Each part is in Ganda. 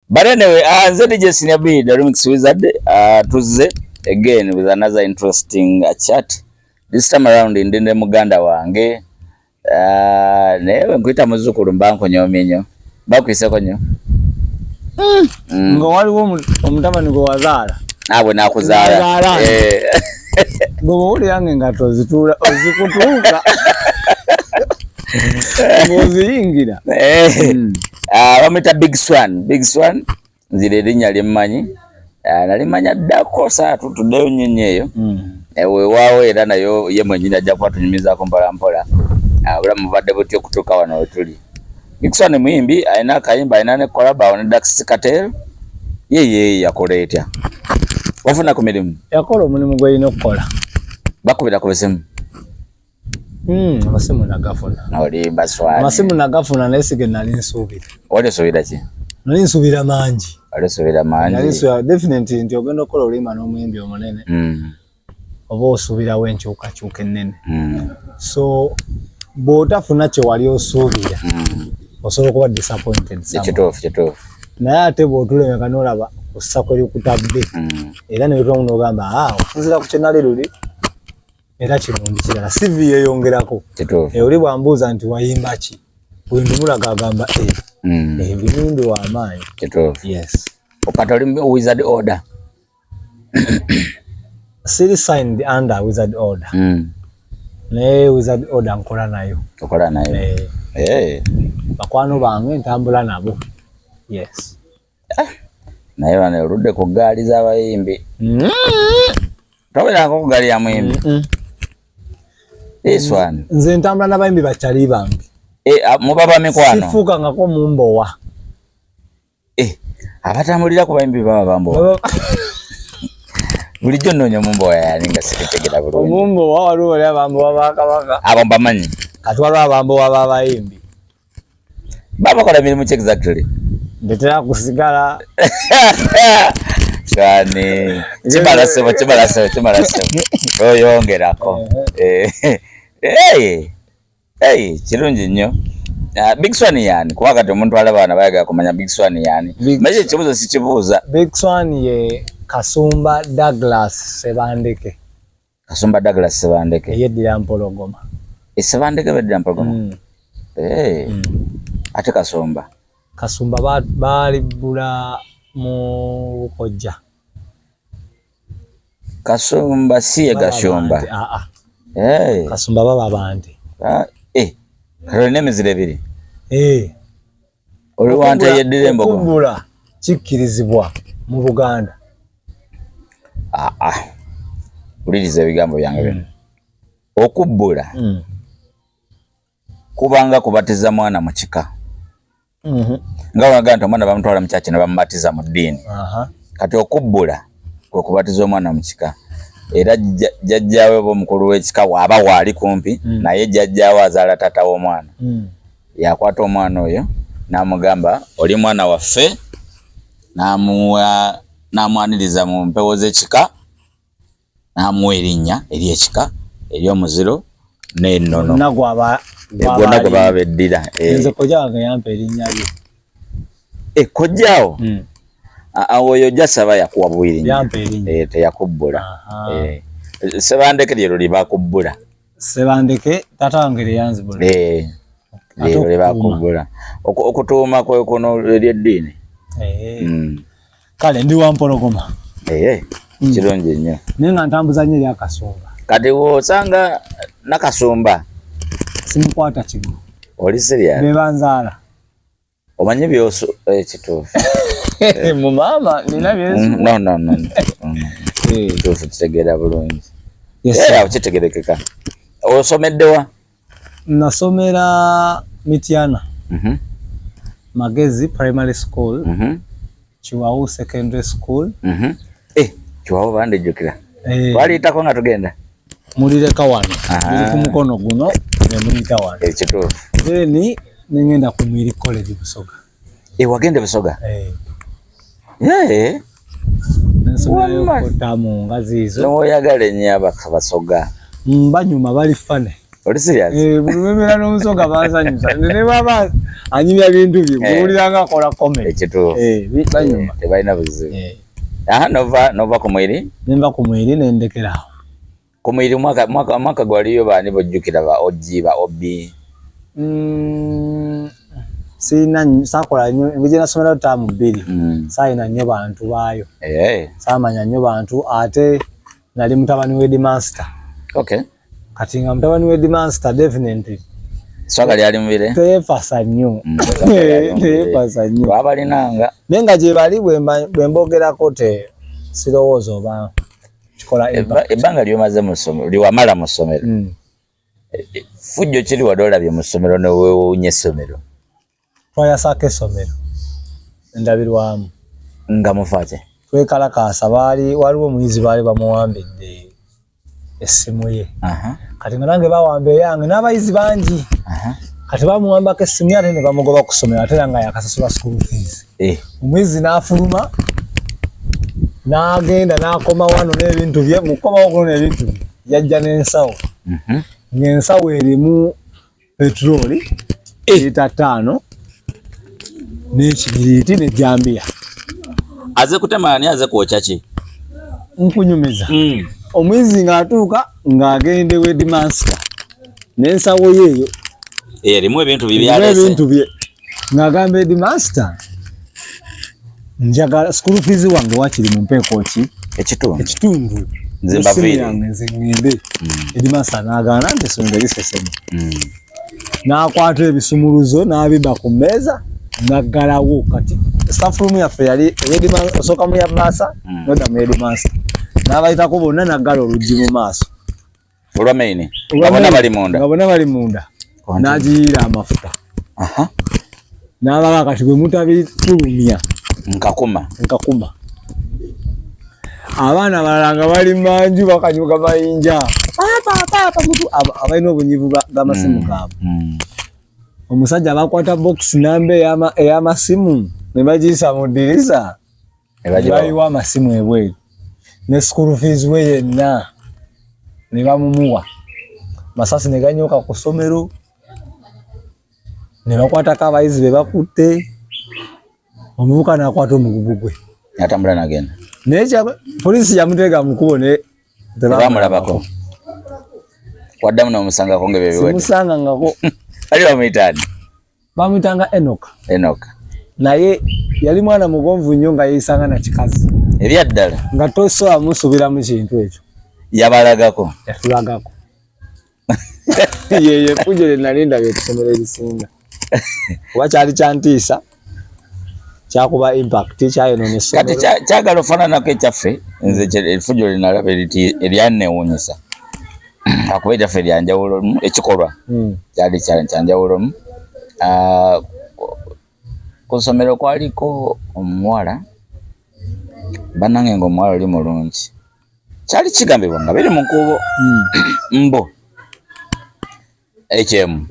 But anyway, ZJ Senior B, the Remix Wizard, tuzze again with another interesting chat. This time around in Ndinde Muganda wange. Newe nkuita muzukulu mbanko nyominyo. Bakwise konyo. Ngo waliwo omutama ngo wazala. Nabwe nakuzala. Ngo uli yange ngato zitula ozikutuka. Ngozingira. Bamita Big Swan zile linya limanyi nalimanya ddako saa tutuddeyo nyenyeyo ewe wawe era nayo ye mwennyini ajja kwatunyumizaako mpola obulamu badde butyo okutuuka wano wetuli. Big Swan muyimbi alina akayimba alina ne kolaba ne Dax Cartel ye yakola etya wafuna ku mirimu yakola omulimu gw'alina okukola bakubira ku bisimu amasimu nagafuna. Oli baswali. Amasimu nagafuna naye sige nali nsuubira. Oli suubira ki? Nali nsuubira mangi. Oli suubira mangi. Nali nsuubira definitely nti ogenda okukola oluyimba n'omuyimbi omunene. Oba osuubirawo enkyukakyuka ennene. So bw'otafuna kye wali osuubira osobola okuba disappointed. Kituufu. Naye ate bw'otulemeka n'olaba kussa kweri kutabbe. Era ne lutamu n'ogamba ofunzira ku kye nali luli. Era kirundi kirala CV yeyongerako oli bwambuuza nti wayimba ki bwendumulaga agamba ebirundu w'amaanyi. Yes. Okati oli wizard order still signed under wizard order naye wizard order nkola nayo bakwano bange ntambula nabo. Yes. Naye wano oludde ku ggaali z'abayimbi tobeerako ku ggaali ya muyimbi. This one. Nze ntambula n'abayimbi bakyali bange. Mubaba mikwano. Sifuukangako mu mbowa. Abatambulira ku bayimbi baba bambowa. Bulijjo nnoonya mu mbowa yani nga sikitegera bulungi. Mu mbowa waliwo oli abambowa ba Kabaka. Abo mbamanyi. Kati waliwo abambowa b'abayimbi. Babakola mirimu ki exactly? Ndetera kusigala. Cyane. Kimala sebo. Oyongerako. Kirungi nnyo. Big Swan yani kuba kati omuntu alaba bayaga kumanya Big Swan yani. Maze ekibuuzo sikibuuza. Big Swan ye Kasumba Douglas Sebandeke. Yeddira Mpologoma. Sebandeke beddira Mpologoma. Ate Kasumba bali bula mu Kojja. Kasumba si Gashumba. Kasumba baba bandi. Kale nemizire biri. Oli wante yeddire Mbogo. Okubbula kikkirizibwa mu Buganda. Uliriza ebigambo byange bino. Okubbula kubanga kubatiza mwana mu kika. Nga waganta omwana bamutwala mu kyaki ne bamubatiza mu ddiini. Kati okubbula kwe kubatiza omwana mu kika. Era jjajjaawe omukulu w'ekika waaba waali kumpi naye jjajjaawe azaala taata w'omwana. Yakwata omwana oyo n'amugamba oli mwana waffe n'amwaniriza mu mpewo z'ekika n'amuwa erinnya ery'ekika ery'omuziro n'ennono. Gwonna gwe baba beddira. Nze kojja wange yampa erinnya lye. Kojjaawo? Oyo jasaba yakuwa bwirinya. Yampa erinnya. Teyakubbula. Sebandeke lye liba kubbula. Sebandeke taata wange lye yanzibula. Lye liba kubbula. Okutuuma kwe kuno ery'eddiini. Kale ndi wa Mpologoma. Kirungi nnyo. Naye nga ntambuza nnyo erya Kasumba. Kati w'osanga na Kasumba simukwata kigo. Oli serious? Be banzaala. Omanyi byoso ekituufu. Mu maama nina byesu. No. Ekituufu kitegeera bulungi. Kitegerekeka. Osomeddewa? Nasomera Mityana. Magezi Primary School. Chiwawu Secondary School. Chiwawu bandejjukira. Twaliyitako nga tugenda? Mulireka wano. Muli ku mukono guno ne muliyita wano. Ekituufu. Then nengenda ku Mwiri College Busoga. Wagenda Busoga? Nsomerayo kotamu nga ziizo. N'oyagala ennyo Abasoga. Banyuma bali fane. Oli serious? Bulumemera n'omusonga bansanyusa. Ne baba anyumya bintu bye. Buliranga akola comedy. Ekituufu. Banyuma. Tebalina buzibu. Nova ku Mwiri? Nemba ku Mwiri nendekerawo. Ku Mwiri mwaka gwaliyo baani bojjukira ba OG ba OB? Sakola nnyo engeri nasomera ttaamu 2. Saayina nnyo bantu baayo. Saamanya nnyo bantu ate nali mutabani w'Headmaster. Okay. Kati nga mutabani w'Headmaster definitely. Swagali ali mubire? Teefasa nnyo. Teefasa nnyo. Wabalinanga. Naye nga gye bali bwe mbogerako sirowooza oba kikola ebbanga ly'omaze mu ssomero liwamala mu ssomero. Fujjo kiri wadde olabye mu ssomero ne weewuunya essomero? Twayasako essomero endabirwamu. Nga mufaate? Twekalakaasa waliwo omuyizi baali bamuwambidde essimu ye. Kati nga nange bawamba eyange n'abayizi bangi. Kati bamuwambako essimu ye ate ne bamugoba ku ssomero ate era nga yakasasula school fees. Omuyizi n'afuluma n'agenda n'akoma wano n'ebintu bye mukomawo kuno n'ebintu bye yajja n'ensawo. Ng'ensawo erimu petroli lita 5 n'ekibiriiti n'ejjambiya. Aze kutema ani aze kwokya ki? Nkunyumiza. Omuyizi ng'atuuka ng'agende Headmaster n'ensawo yeeyo erimu ebintu bye byalese. Ebintu bye ng'agamba Headmaster njagala school fees wange wakiri mu mpeeko ki? Ekitundu. Nze mbavire. Nze ngende. Headmaster n'agaana nti essomero liseseme. N'akwata ebisumuluzo n'abibba ku mmeeza n'aggalawo. Kati staff room yaffe yali osooka mu ya maasa n'odda mu Headmaster. N'abayitako bonna n'aggala oluggi mu maaso. Olwa maini? Nga bonna bali munda? Nga bonna bali munda. N'agiyiira amafuta. N'abaga kati bwe mutabifulumya. Nkakuma. Abaana balala nga bali manju bakanyuga mayinja. Papa mutu abalina obunyivu bw'amasimu gaabwe. Omusajja bakwata box namba ey'amasimu ne bagiyisa mu ddirisa. Bayiwa amasimu ebweru. Ne school fees we yenna ne bamumuwa. Masasi ne ganyooka ku ssomero. Ne bakwatako abayizi be bakutte. Omuvubuka n'akwata omugugu gwe. Yatambula n'agenda. Naye poliisi yamuteega mu kkubo ne tebamulabako. Waddamu n'omusangako ng'ebyo biwedde. Simusangangako. Ali bamuyitaani? Bamuyitanga Enoch. Naye yali mwana mugonvu nnyo nga yeeyisanga na kikazi. Ebyaddala? Nga tosobola musubiramu kintu ekyo. Yabalagako? Yatulagako. Ye fujjo lye nali ndabye ku ssomero erisinga. Kuba kyali kyantiisa. Kyakuba impact kyayonoona essomero. Kati kyagala ofaananako ekyaffe nze effujjo lye nalaba eryanneewuunyisa. Akuba ekyaffe eryanjawulo ekikolwa kyali kyanjawulomu. Ku ssomero kwaliko omuwala bannange ng'omuwala oli mulungi. Kyali kigambibwa nga biri mu nkuubo mbo HM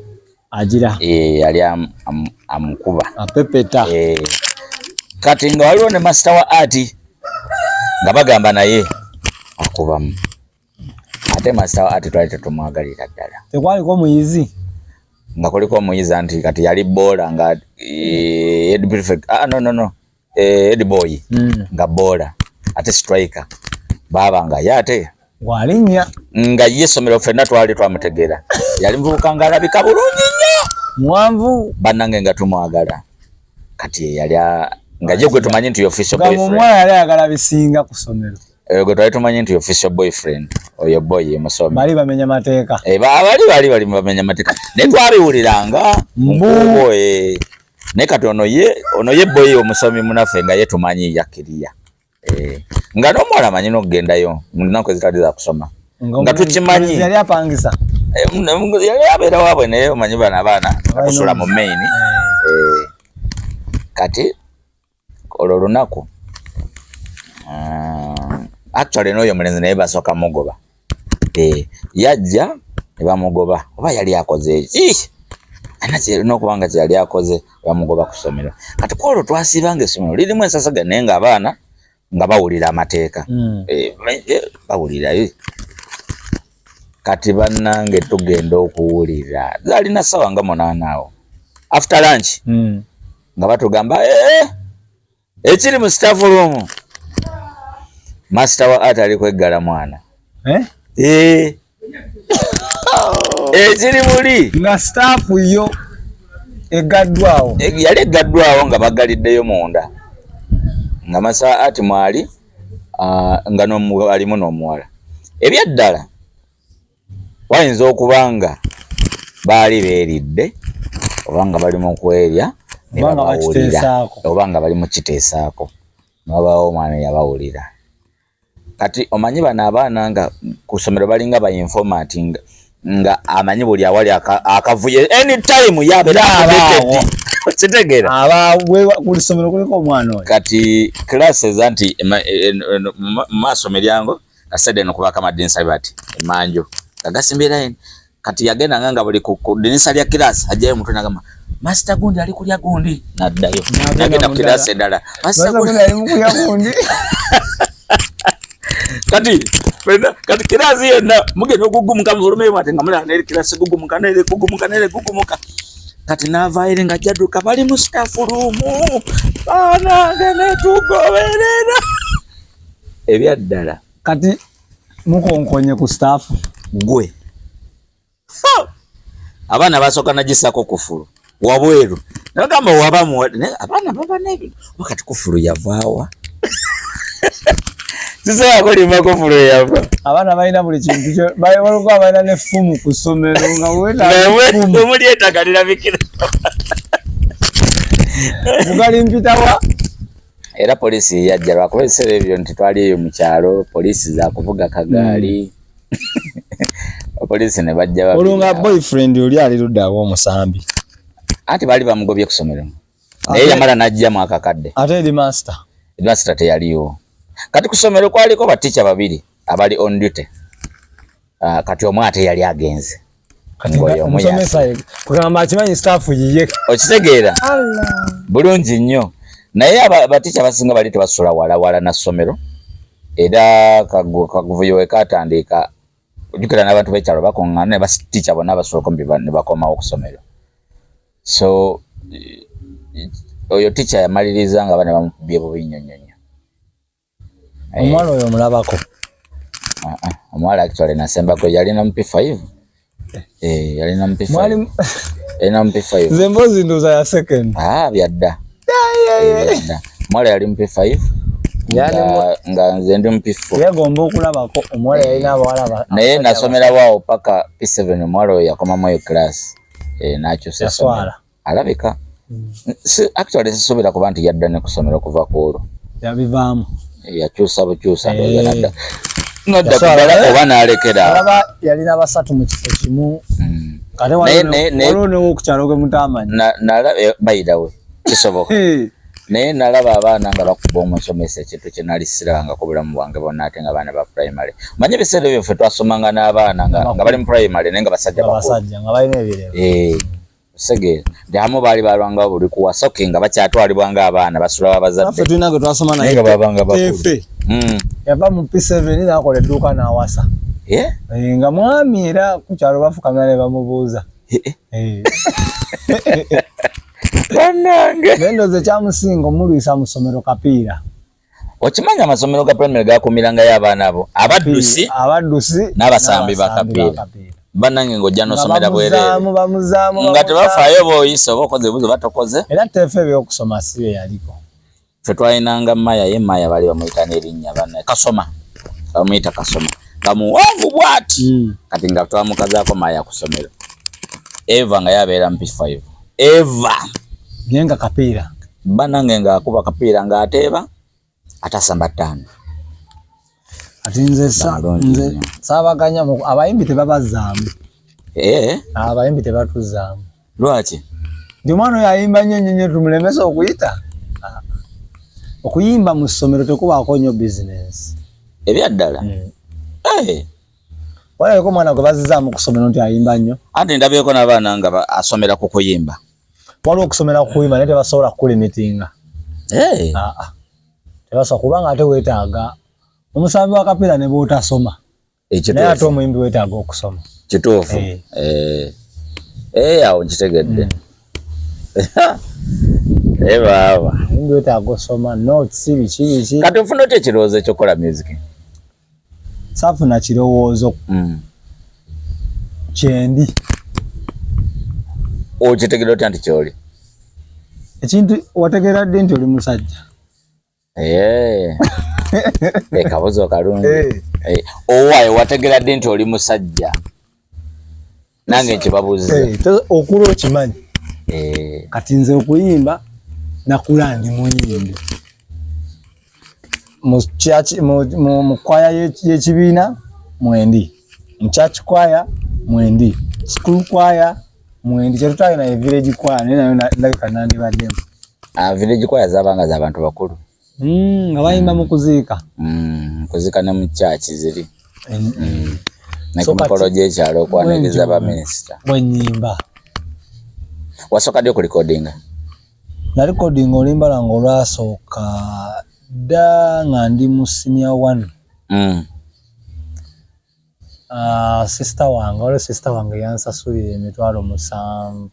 agira yali amukuba apepeta. Kati nga waliwo ne master wa art nga bagamba naye akubamu. Ate master wa art twali tetumwagalira ddala. Tekwaliko muyizi? Nga kuliko omuyizi anti kati yali boola nga head prefect. No. Head boy nga boola ate striker baba nga yate walinnya nga yesomero ffenna twali twamutegeera. Yali muvubuka nga alabika bulungi nnyo mwanvu bannange nga tumwagala. Kati yali nga je gwe tumanyi nti official boyfriend. Nga omwana yali ayagala bisinga ku ssomero. Gwe twali tumanyi nti official boyfriend oyo boy musomi. Bali bamenya mateeka. Bali bamenya mateeka. Ne twabiwuliranga mbubo ne kati ono ye boy omusomi munaffe nga ye tumanyi yakiriya. Nga n'omuwala amanyi n'okgendayo mu nnaku ezitali za kusoma. Nga tukimanyi. Yali apangisa. Yali abeera waabwe naye omanyi bano abaana bakusula mu main. Kati olwo lunaku actually n'oyo mulenzi naye basooka mugoba. Yajja ne bamugoba oba yali akoze eki n'okubanga kyeyali akoze bamugoba ku ssomero. Kati kwolwo twasiibanga essomero lirimu ensasaga naye ng'abaana nga bawulira amateeka. Bawulira kati bannange tugenda okuwulira zalina sawa nga 8 awo after lunch nga batugamba ekiri mu staff room master wa art ali kweggala mwana ekiri muli nga staff yo egaddwawo yali egaddwawo nga bagaliddeyo munda nga master wa art mwali nga alimu n'omuwala ebyaddala wayinza okubanga baali beeridde obanga bali mu kwerya ne babawulira obanga bali mu kiteesaako nabaawo omwana yabawulira kati omanyi bano abaana nga ku ssomero balinga ba informating nga amanyi buli awali akavuyo anytime yabeera updated kitegeera buli ssomero kuliko omwana oyo kati classes anti maaso miryango kasedde nokubaka amadinisa bati emanjo agasimbira kati yagenda nga buli ku dinisa lya class ajjayo mutwe nagamba master gundi ali kulya gundi naddayo nagenda ku class endala master gundi ali kulya gundi kati class yonna mugenda okugumuka muzulume mwate nga mula neri class gugumuka kati navaire nga jadduka bali mu staff room bana ngene tugoberera ebyaddala kati mukonkonye ku staff gwe abaana basooka nagisako kufulu wabweru nagamba wabamu abaana baba nebi wakati kufulu yavaawa sisobola kulimba kufulu yava abaana balina buli kintu balina nefumu ku ssomero nga omuli ettaka lirabikira mugali mpitawa era polisi yajja lwakuba ebiseera ebyo nti twali eyo mu kyalo polisi za kuvuga kagaali polisi ne bajja olunga boyfriend oli ali luddawo omusambi ati bali bamugobye ku ssomero naye yamala n'ajjamu akakadde ate headmaster teyaliwo kati ku ssomero kwaliko baticha babiri abali on duty kati omwe ate yali agenze omusomesa kugamba akimanyi staff yiye okitegeera bulungi nnyo naye abaticha basinga bali tebasula wala na ssomero era kaguvuyo wekatandika ojjukira n'abantu b'ekyalo bakuŋŋaana ne baticha bonna abasooka ne bakomawo ku ssomero so oyo ticha yamaliriza nga bana bamukubye bubi nnyonnyonnyo omwana oyo omulabako omuwala actually nasembako yalina mu P5 yalina mu P5 nze mbozi ndoza ya second byadda omuwala yali mu P5 nga nze ndi mu P4 yagomba okulabako omuwala yalina abawala naye nasomera waawo paka P7 omuwala oyo yakomamu eyo class n'akyusa essomero alabika actually sisobola kuba nti yadda ne ku ssomero kuva ku olwo yabivaamu yakyusa bukyusa nadda kudala oba n'alekera yalina abasatu mu kifo kimu kate waliwo newokukyalo gwe mutamanyi bayidawe kisoboka naye nalaba abaana nga bakuba omusomesa ekintu kye nali sirabangako bulamu bwange bonna ate nga baana ba primary manyi ebiseera ebyo ffe twasomanga n'abaana nga bali mu primary naye nga basajja nga balina ebirebo Segeera nti amu baali balwanga buli kuwasoke nga bakyatwalibwa ng'abaana basula babazadde ffe tulina gwe twasoma naye nga babanga bakulu yava mu P7 n'akola edduuka n'awasa nga mwami era ku kyalo bafukamira ne bamubuuza bannange nendoze kyamusinga omulwisa mu ssomero kapiira okimanyi amasomero ga primary gakuumirangayo abaana abo abaddusi n'abasambi bakapiira bannange ng'ojja n'osomera bwereere nga tebafaayo b'oyise oba okoze ebibuzo batokoze era tefe ebyokusoma si bye yaliko ffe twalinanga maya ye maya bali bamuyita n'erinnya banne kasoma bamuyita kasoma nga muwanvu bw'ati kati nga twamukazaako maya ku ssomero eva nga yabeera mu P5 eva naye nga kapiira bannange ng'akuba kapiira ng'ateeba atasamba ttaano ati nze saabaganya abayimbi tebabazaamu abayimbi tebatuzaamu lwaki ndi omwana oyo ayimba nnyo nnyo tumulemesa okuyita okuyimba mu ssomero tekubaako nnyo bizinensi ebyaddala walabeko omwana gwe bazizaamu ku ssomero nti ayimba nnyo anti ndabyeko n'abaana nga asomera ku kuyimba waliwo okusomera ku kuyimba naye tebasobola kukulimitinga tebasobola kubanga ate weetaaga omusambi wa kapiira ne bw'otasoma naye ate omuyimbi weetaaga okusoma kituufu awo nkitegedde baba omuyimbi weetaaga osoma notes biki kati ofuna otya ekirowoozo ekyokukola music? saafuna kirowoozo kyendi okitegedde otya nti kyoli ekintu wategeera dde nti oli musajja kabuzo kalungi owaayo wategeera dde nti oli musajja nange nkibabuuziza okula okimanyi kati nze okuyimba nakula ndi muyimbi mu kwaya y'ekibiina mwendi mu church kwaya mwendi school kwaya mwendi kyetutaayo naye village kwaya naye nayo ndabika nandibaddemu village kwaya zabanga z'abantu bakulu nga bayimba mu kuziika kuziika ne mu church ziri ne ku mikolo gy'ekyalo okwaniriza baminisita bwenyimba. Wasooka ddi okulikodinga? Nalikodinga oluyimba lwange olwasooka dda nga ndi mu senior 1. Sister wange yansasulira emitwalo 7.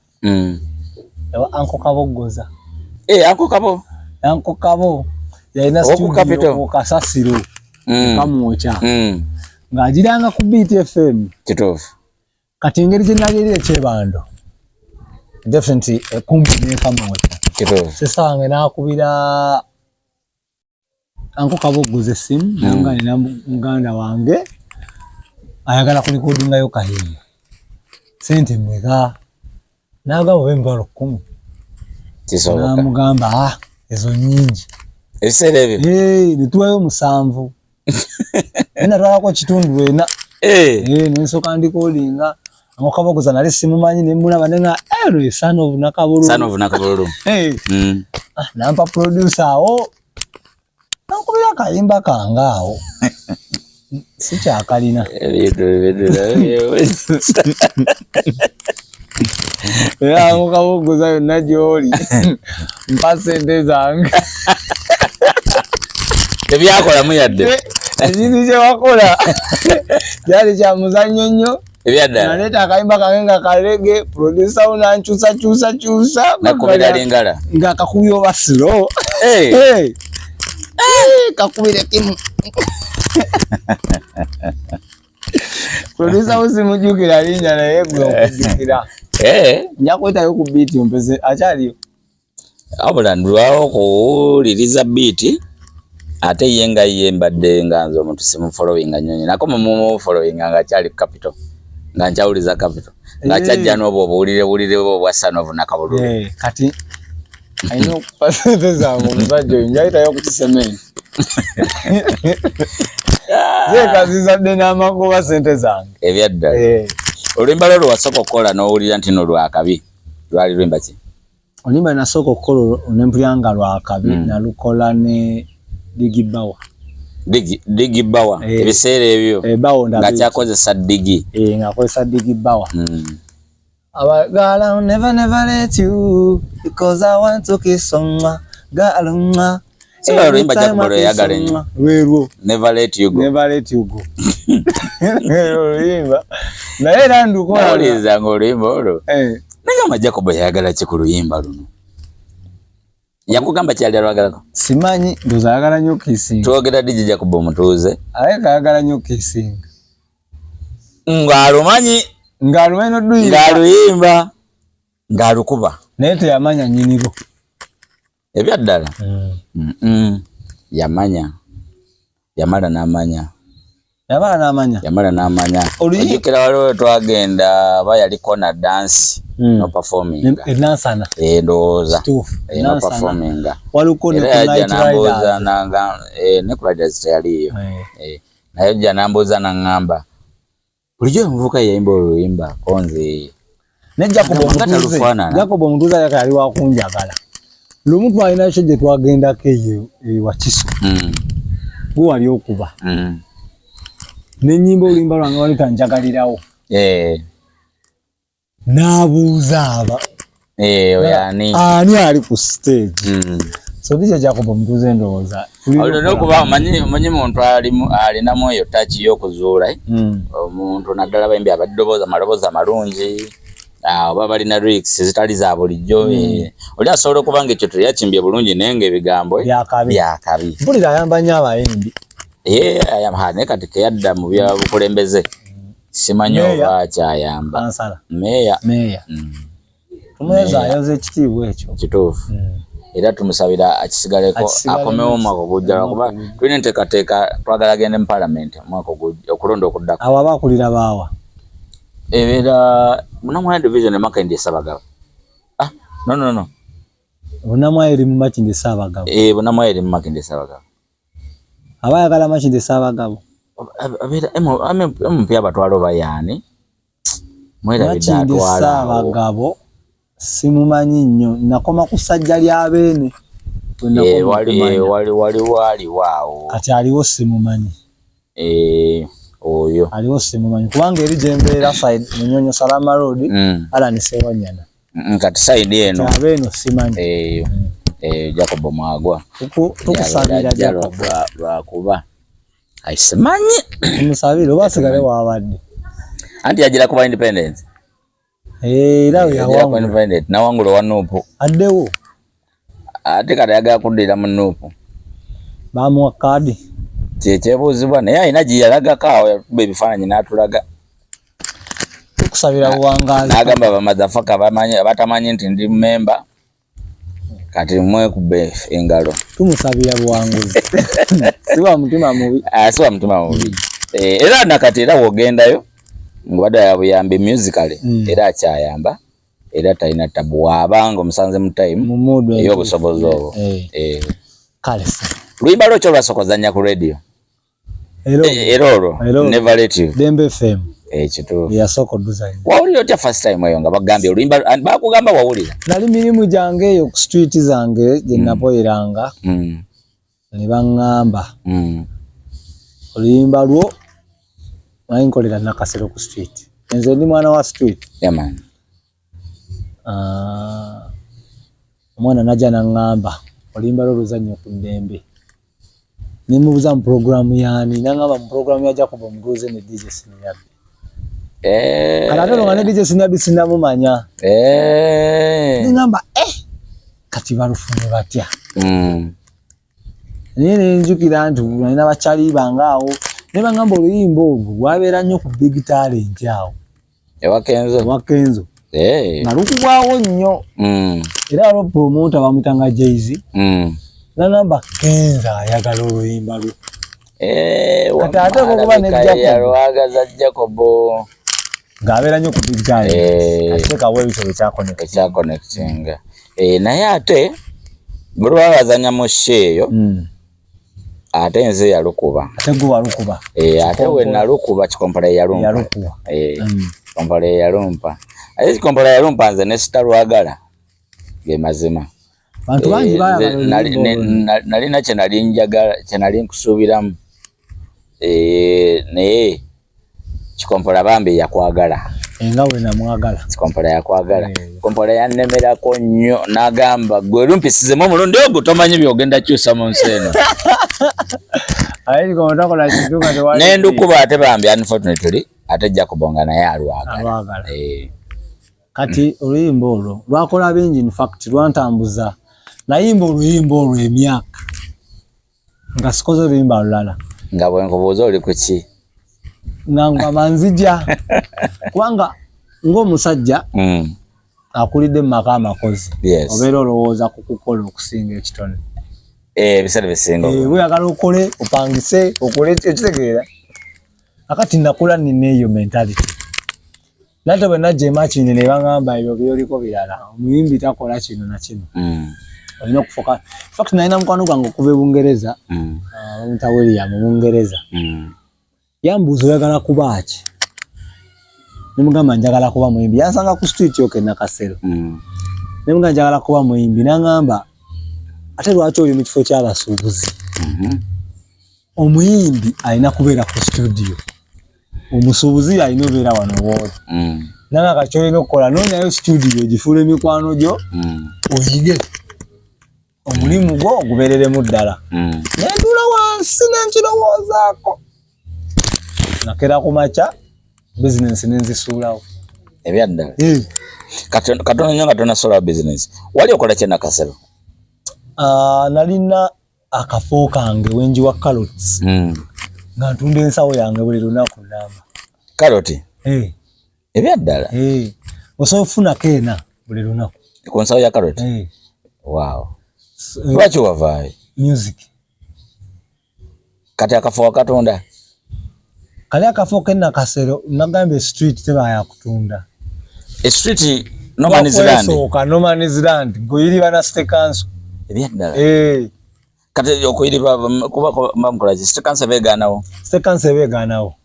Anko Kaboggoza. Anko Kabo? Anko Kabo yalina studio ku Kasasiro kamwocha ng'agiranga ku Beat FM. Kituufu. Kati engeri gye nalirira ekyebando definitely kumpi ne kamwocha. Kituufu. Sister wange n'akubira Anko Kaboggoza essimu nanga nina muganda wange ayagala kulikodingayo kahimba sente mmeka n'agamba emitwalo 10. Kisoboka. Namugamba ezo nyingi. Ebiseera ebyo? Nituwayo 7. Natwalako kitundu 4. Nensooka ndikodinga Anko Kaboggoza nali simumanyi ne mulaba nenga son of Nakabululu. Nampa producer awo nankubira akayimba kange awo sikyakalina. Anko Kaboggoza yonna gy'oli mpa sente zange. Tebyakolamu yadde. Ekintu kye wakola kyali kya muzannyo nnyo. Ebyaddala. Naleeta akayimba kange nga kalege producer we nankyusa nakubira lingala nga kakubye oba slow. Kakubire kimu. Producer we simujjukira linnya naye gwe okujjukira. Nja kwetayo ku beat mpeze akyaliyo. Abula ndwawo kuwuliriza beat ate ye nga yembadde nga nze omuntu simufollowinga nnyo nakoma mu followinga nga kyali Capital nga nkyawuliza Capital nga kyajja n'obwo obuwulire obwa Son of Nakabululu. Kati ayina okupa sente zange omusajja oyo njayitayo ku kisementi. Zeekazizadde n'amagoba sente zange. Ebyaddala. Oluyimba lwo wasooka okukola n'owulira nti no lwakabi lwali luyimba ki? Oluyimba nasooka okukola nempulira nga lwakabi nalukola ne Digi Bawa. Digi Bawa. Ebiseera ebyo nga kyakozesa Digi. Ng'akozesa Digi Bawa. Girl, I'll never let you because I want to kiss on girl. So oluyimba Jacobo yagala nnyo. Lwerwo. Never let you go. Never let you go. Oluyimba. Naye era ndukola. Nawulizanga oluyimba olwo. Nagamba Jacobo yagala ki ku luyimba luno? Yakugamba kyali alwagalako? Simanyi ndoza ayagala nnyo kissinga. Twogera DJ Jacobo mutuuze. Aleka ayagala nnyo kissinga. Ng'alumanyi. Ng'alumanyi n'oduyimba. Ng'aluyimba. Ng'alukuba. Naye teyamanya nnyiniro. Ebyaddala. Yamanya. Yamala n'amanya. Ojjukira waliwo twagenda bayaliko na dance no performing. Enansana. Ndowooza. No performing. Waluko ne Night Riders. Ne Riders teyaliyo. Naye jja nambuuza n'angamba. Bulijjo omuvubuka yayimba oluyimba konze. Ne Jacobo omutuuze yali wakunjagala. Lumu twalina ekyo gye twagendako eyo Wakiso. Gwe wali okuba. N'ennyimba oluyimba lwange wali tanjagalirawo. N'abuuza aba. Ani ali ku stage. So DJ Jacob Muguze ndowooza olwo kuba manyi muntu alina moyo tachi yokuzuula omuntu naddala bayimbi abaddoboza maloboza malungi oba balina lyrics zitali za bulijjo oli asobola okuba nga ekyo teyakimbye bulungi naye nga ebigambo byakabi mpulira ayamba nnyo abayimbi naye kati keyadda mu byabukulembeze simanyi oba kyayamba meeya tumweza ayoza ekitiibwa ekyo kituufu era tumusabira akisigaleko akomewo omwaka ogujja kuba tulina enteekateeka twagala agende mu parliament omwaka ogujja okulonda okuddako awo abakulira baawa ebeera Bunamwaya division Makindye Ssaabagabo no Bunamwaya eri mu Makindye Ssaabagabo Bunamwaya eri mu Makindye Ssaabagabo abayagala Makindye Ssaabagabo abeera MP abatwala oba yaani mwerabidde atwala Makindye Ssaabagabo simumanyi nnyo nakoma ku ssajja lya Beene wali waawo kati aliwo simumanyi oyo aliwo simumanyi kubanga eri gyembeera side Munyonyo Salama Road Alan Sewanyana kati side eno Abeeno simanyi Jacob Mwagwa tukusabira Jacob lwakuba aisimanyi tumusabire oba asigale waabadde anti yagira kuba independence era yawangu independent nawangula wa Nuupu addewo ate kati yagala kuddira mu Nuupu bamuwa kaadi kyebuuzibwa naye alina gye yalagako awo yakuba ebifaananyi n'atulaga tukusabira buwangazi n'agamba bamadhafaka batamanyi nti ndi memba kati mwekube engalo tumusabira buwanguzi siwa mutima mubi siwa mutima mubi era nakati era wogendayo ngwada yabuyambi musically era akyayamba era talina tabu wabanga omusanze mu time ey'obusobozi obwo kale se luyimba lwekyo lwasokozanya ku radio eroro Never Let You Dembe FM kituufu yasoko design wawulira otya first time eyo nga bagambye oluyimba bakugamba wawulira nali mirimu gyange eyo ku street zange gye napoyeranga ne baŋŋamba oluyimba lwo naye nkolera Nakasero ku street nze ndi mwana wa street omwana najja naŋŋamba oluyimba lwo luzannyo ku Dembe nimubuza mu programu yani nangamba mu programu ya Jacob Muguze ne DJ Sinabi kala ne DJ Sinabi sinamumanya ningamba kati balufune batya nene njukira nti nina bachali bangaawo ne bangamba oluyimba olwo lwabeera nnyo ku big talent awo ewakenzo nalukubwawo nnyo era alo promoter bamutanga Jay-Z nangamba Kenza ayagala oluyimba lwe kati ate okuba ne Jacob ng'abeera nnyo ku big talent atekawo ebitabo ekyakonekitinga naye ate bwe lwaba bazannya sheeyo ate nze yalukuba ate gwe walukuba ate we nalukuba Kikompala yalumpa Kikompala yalumpa ate Kikompala yalumpa nze ne sitalwagala ge mazima bantu bangi nalina kye nali njagala kye nali nkusuubiramu naye Kikompala bambi yakwagala nga we namwagala Kikompala yakwagala Kikompala yannemerako nnyo n'agamba gwe lumpisizemu omulundi ogwo tomanyi byogenda kyusa mu nsi eno nendukuba ate bambi unfortunately ate Jacob nga naye alwagala kati oluyimba olwo lwakola bingi in fact lwantambuza nayimba oluyimba olwo emyaka nga sikoze oluyimba lulala nga bwenkubuuza oli ku ki nga manzija kubanga ng'omusajja akulidde mu maka amakozi obeera olowooza kukukola okusinga ekitone ebiseera bisinga oyagala okole opangise okole ekitegeera akati nakula nina eyo mentality nate bwe najja emakini ne baŋŋamba ebyo byoliko birala omuyimbi takola kino na kino olina okufoka fact nalina mukwano gwange okuva e Bungereza bamuta William Bungereza yambuuza oyagala kuba ki nemugamba njagala kuba muyimbi yansanga ku street yoke Nakasero nemugamba njagala kuba muyimbi naŋŋamba ate lwaki oli mu kifo ky'abasuubuzi omuyimbi alina kubeera ku studio omusuubuzi alina obeera wano wooli nanga kati olina okukola noonyayo studio gifuula emikwano gyo oyige omulimu gwo gubereremu ddala. Nendula wansi nenkirowoozaako nakera ku makya bizinensi nenzisuulawo ebyaddala. Katono nnyo nga tonasola business. Wali okola kye Nakasero? Nalina akafo kange wenjiwa carrots nga ntunda ensawo yange buli lunaku namba. Carrot? Ebyaddala? Osobola okufunako ena buli lunaku ku nsawo ya carrot? Wow. Lwaki wavaayo? Music. Kati akafo wakatunda? Kali akafo ke Nakasero nagambye street tebaya kutunda. Street no man is land. No man is land. Goyiri bana state council. Ebyaddala? Kati okoyiri kuba mbamukola state council beeganawo. State council beeganawo.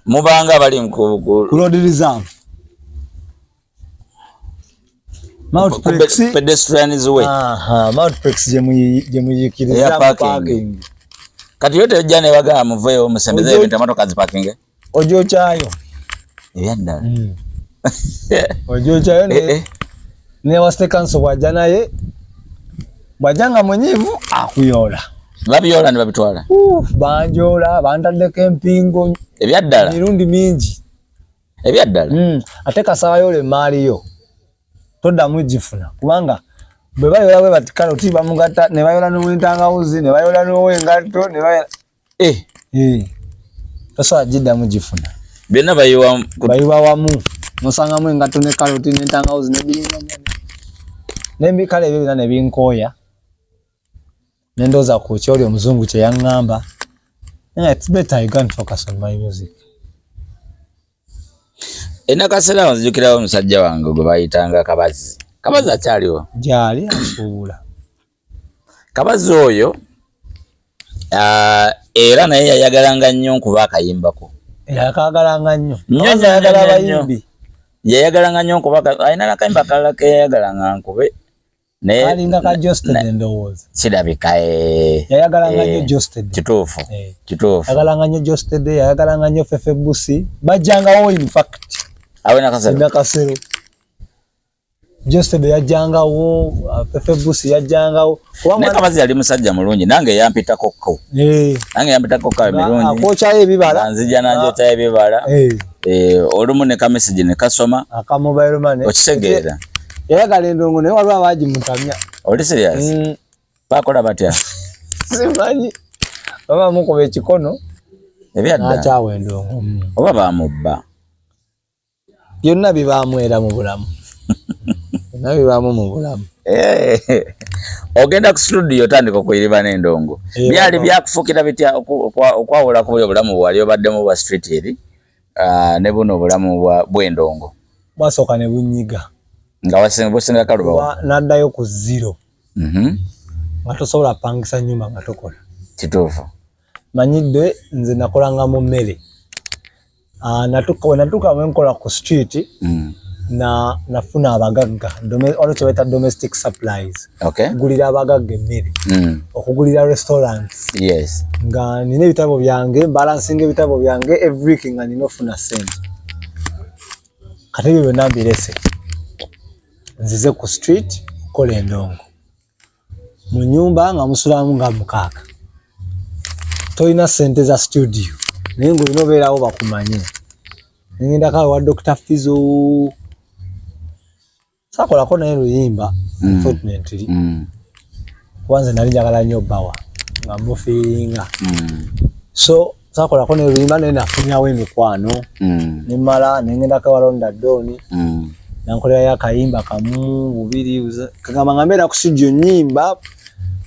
Mubanga bali ku road reserve. Multiplex pedestrians way. Multiplex je muyikiriza parking. Kati yote jane baga muveyo musembeze ebintu amato kazi parking. Ojo chayo. Ebyaddala. Ojo chayo ne waste council wajana ye. Bajanga mwenyevu akuyola. Babyola ne babitwala. Banjola bandadde kempingo. Ebyaddala. Mirundi mingi. Ebyaddala. Ate kasaba yole mali yo. Toda mujifuna kubanga bwe bayola bwe batikalo tiba mugata ne bayola no wentanga uzi ne bayola no wengato ne bayola tosa ajida mujifuna bena bayiwa wamu musanga mu engato ne kaloti ne ntanga uzi ne bilinga nembi kale byo ne binkoya nendoza ku kyoli omuzungu kye yangamba it's better I can't focus on my music. Nakasero nzijukirawo omusajja wange gwe bayitanga Kabazi. Kabazi akyaliwo? Gyali asuula. Kabazi oyo era naye yayagalanga nnyo nkuba akayimbako. Yakagalanga nnyo. Kabazi ayagala abayimbi. Yayagalanga nnyo nkuba alina n'akayimba kalala ke yayagalanga nkube. Alinga ka Josted ndowooza. Kirabika yayagalanga nnyo Josted. Kituufu. Yayagalanga nnyo Josted, yayagalanga nnyo Fefe Busi. Bajjangawo in fact. Awe Nakasero. Nakasero. Josted yajjangawo, Fefe Busi yajjangawo. Ne Kabazi yali musajja mulungi nange yampitako ko. Nange yampitako ka mirungi. Akocha ebibala. Nzija nanjo cha ebibala. Olumu ne ka message ne kasoma. Aka mobile money. Okitegeera. Yayagala endongo naye waliwo abagimutamya. Oli serious? Bakola batya? Simanyi. Baba mukuba ekikono. Ebyaddala. Nakyawa endongo. Oba bamubba. Byonna bibamwera mu bulamu. Byonna bibamu mu bulamu. Ogenda ku studio otandika okuyiriba n'endongo. Byali byakufukira bitya okwawula ku obulamu bwali obaddemu bwa street eri ne buno obulamu bw'endongo? Bwasooka ne bunyiga. Nga wasenga kalubawa. Naddayo ku zero. Nga tosobola pangisa nnyumba nga tokola. Kituufu. Manyidde nze nakolanga mu mmere. Natuka mwenkola ku street nafuna abagagga waliwo kye bayita domestic supplies. Okugulira abagagga emmere, okugulira restaurants. Nga nina ebitabo byange balansinga ebitabo byange every week nga nina ofuna sente. Kati ebyo byonna mbirese nzize ku street kola endongo mu nyumba nga musulamu nga mukaaga. Tolina sente za studio naye ng'olina obeerawo bakumanye. Ngenda kale wa Dr. Fizo sakolako naye luyimba unfortunately kwanza nali njagala nnyo bbawa nga mufiiringa so sakolako naye luyimba naye nafunyawo emikwano nemala nengenda kawalonda Doni nankolerayo akayimba kamu bubiri kagamba nga mbeera ku studio nyimba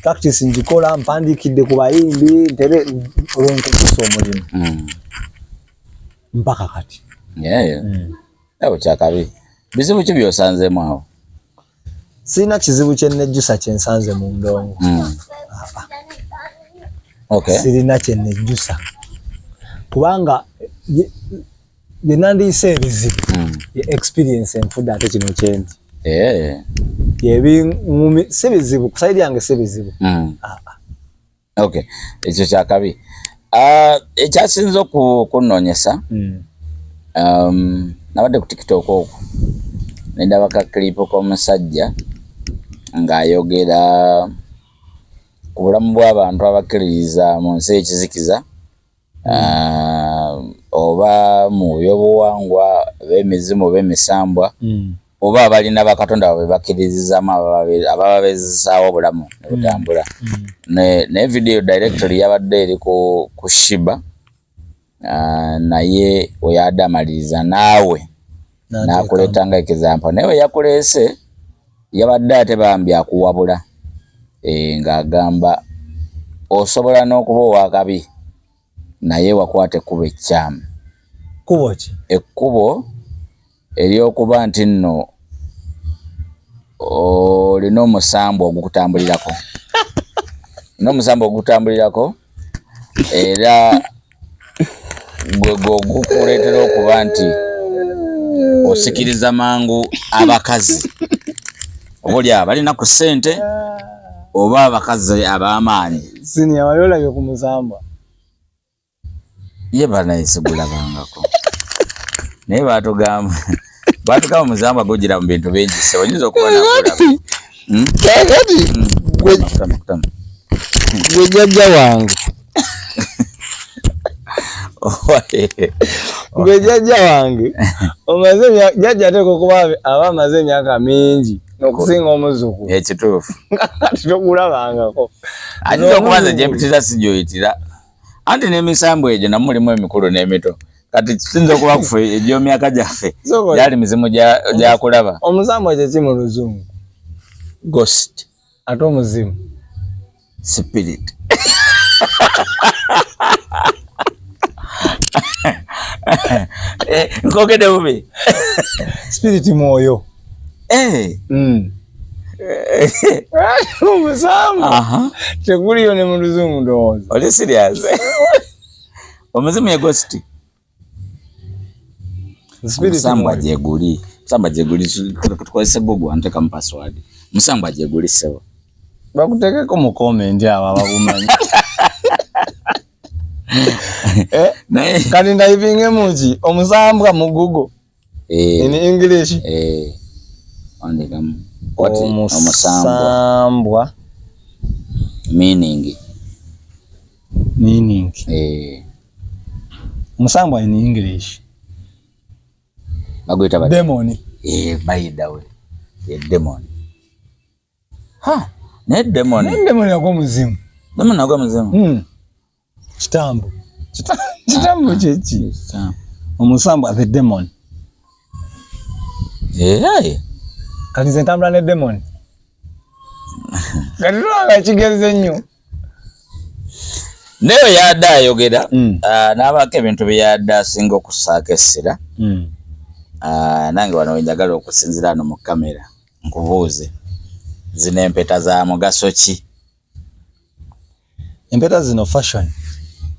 practice njikola mpandiikidde ku bayimbi ntere olw'enkugusa omulimu mpaka kati. Abo kyakabi. Bizibu ki byosanzeemu awo? Sina kizibu kyennejjusa kyensanze mu ndongo. Sirina kyennejjusa. Kubanga bye nandiise ebizibu ye experience enfuda ate kino kyendi. Yebiŋŋumi si bizibu kusaidi yange si bizibu. Ekyo kyakabi. Ekyasinza okunoonyesa nabadde ku TikTok okwo nendaba ka clip k'omusajja ng'ayogera ku bulamu bw'abantu abakkiririza mu nsi ekizikiza oba mu byobuwangwa b'emizimu b'emisambwa oba abalina bakatonda baabwe bakkiririzaamu abababeezesaawo obulamu ne butambula. Ne video directory yabadde eri ku Shiba naye we yadde amaliriza naawe n'akuleeta nga ekizampa naye we yakuleese yabadde ate bambi akuwabula ng'agamba osobola n'okuba owakabi naye wakwata ekkubo ekyamu. Kubo ki? Ekkubo ery'okuba nti nno olina omusambu ogukutambulirako n'omusambu ogukutambulirako era gwe gukuleetera okuba nti osikiriza mangu abakazi obuli abalina ku ssente oba abakazi ab'amaanyi. Sini abalolabye ku musamba ye banayisigulabangako naye batugamba omuzamba gugira mu bintu bingi se oyinza okuba nakulaba kakati gwe jjajja wange gwe jjajja wange omaze jjajja ateeka okuba aba amaze emyaka mingi okusinga omuzuku ekituufu kati tokulabangako ayinza okuba nze gyempitira si gyoyitira anti n'emisambo egyo namulimu emikulu n'emito kati kisinza okuba kufe egy'omyaka gyaffe gyali mizimu gyakulaba. Omusambo ekyo ki mu Luzungu? Ghost. Ate omuzimu? Spirit. Nkogedde bubi. Spirit mwoyo. Omusambo teguliyo ne mu Luzungu ndowooza. Oli serious? Omuzimu ye ghost. Musamba jeguli tukozesa Google anteka mu password. Musamba jeguli sebo. Bakutekeko mu comment awo abakumanyi. Kati ndayipinge muki omusambwa mu Google. In English. Andikamu. Omusambwa meaning. Omusambwa in English. Bagwita bati demon. Bayidawe. Demon. Ne demon. Ne demon yako muzimu. Demon yako muzimu. Kitambo. Kitambo chechi. Omusambwa the demon. Kati ze ntambula ne demon. Kati lwanga kigeze nnyo. Neyo yadda ayogera n'abako ebintu bye yadda asinga okusaaka essira. Nange wano wenjagala okusinzira no mu kamera nkubuuze zino empeta za mugaso ki? Empeta zino fashion.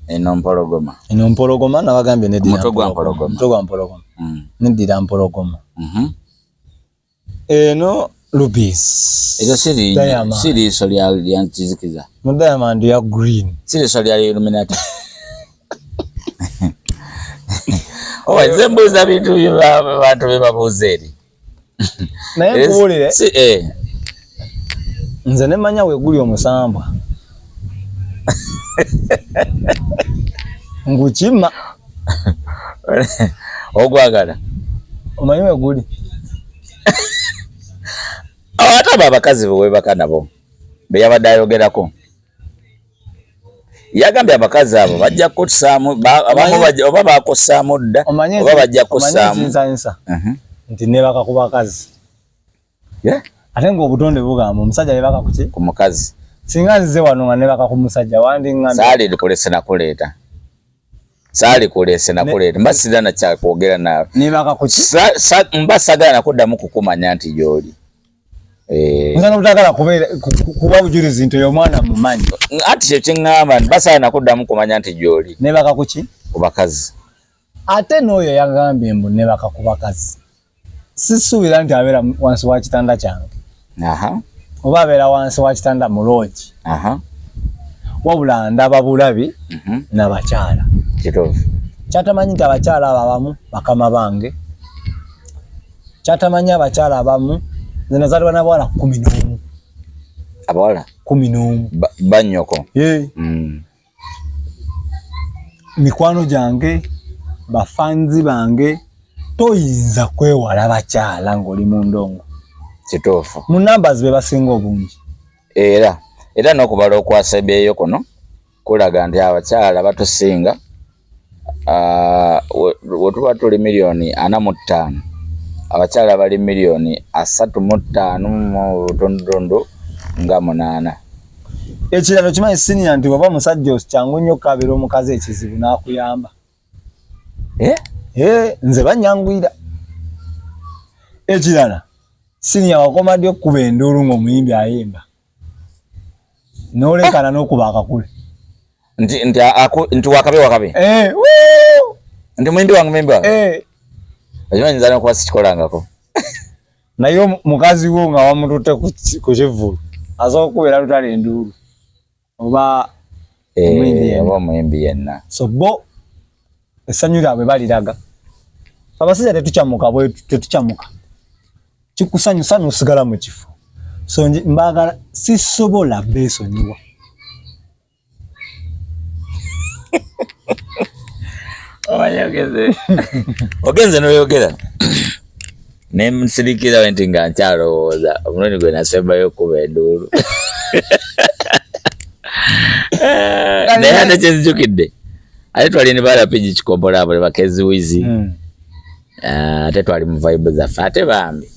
Eno mpologoma nabagambye neddira mutwe gwa mpologoma. Neddira mpologoma. Eno rubies. Ezo siriiso lya nkizikiza. Mu diamond ya green. Siriiso lya Illuminati. Nze mbuuza bintu abantu bye babuuza eri. Naye nkubuulire. Nze ne manya weeguli omusambwa. Ngukima. Ogwagala. Omanyi weeguli. Ate abo abakazi be weebaka nabo be yabadde ayogerako. Yagambye abakazi abo bajja kussaamu oba bakussaamu dda oba bajja kussaamu. Nti nebaka ku bakazi. Ate ng'obutonde bugamba omusajja yebaka ku ki? Ku mukazi. Singa nzize wano nga nebaka ku musajja wandingambye. Saali likulese nakuleeta. Mba sirina na kyakwogera naawe. Nebaka ku ki? Mba sagala nakuddamu kukumanya nti gy'oli. Nzana butagala kuba bujulizi nti oyo mwana mumanyi. Ati kye kiŋŋamba basaana nakuddamu kumanya nti gy'oli. Nebaka ku ki? Ku bakazi. Ate n'oyo yagambye mbu nebaka ku bakazi. Sisuubira nti abeera wansi wa kitanda kyange. Oba abeera wansi wa kitanda mu loogi. Wabula ndaba bulabi n'abakyala. Kituufu. Kyatamanyi nti abakyala abo abamu bakama bange. Kyatamanyi abakyala abamu nze nazaalibwa n'abawala 11. abawala 11 banyoko mikwano gyange bafanzi bange toyinza kwewala bakyala ng'oli mu ndongo kituufu mu numbers be basinga obungi era n'okubala okwasa ebyeyo kuno kulaga nti abakyala batusinga wetuba tuli miliyoni 45 abakyala bali miliyoni 35 mu butondondo nga 8 ekiralo kimanyi siniya nti baba musajja kyangu nnyo kabira omukazi ekizibu n'akuyamba nze banyangwira ekirala siniya wakoma ddi okkuba enduulu ng'omuyimbi ayimba n'olekana n'okuba akakule nti wakabe nti muyimbi wange okimanyi nzala nokuba sikikolangako naye mukazi wo nga wamututte ku kivulu asobola okubeera lutala enduulu oba omuyimbi yenna so bo essanyu lyabwe baliraga abasajja tetukyamuka kikusanyusa n'osigala mu kifo so mbagala sisobola beesonyiwa ogenze n'oyogera nemusirikira nti nga nkyalowooza omulundi gwe nasembayo okuba enduulu naye ate kyenzijukidde ate twali ne balapigi kikombola abo ne bakezi wizi ate twali mu vibe zaffe ate bambi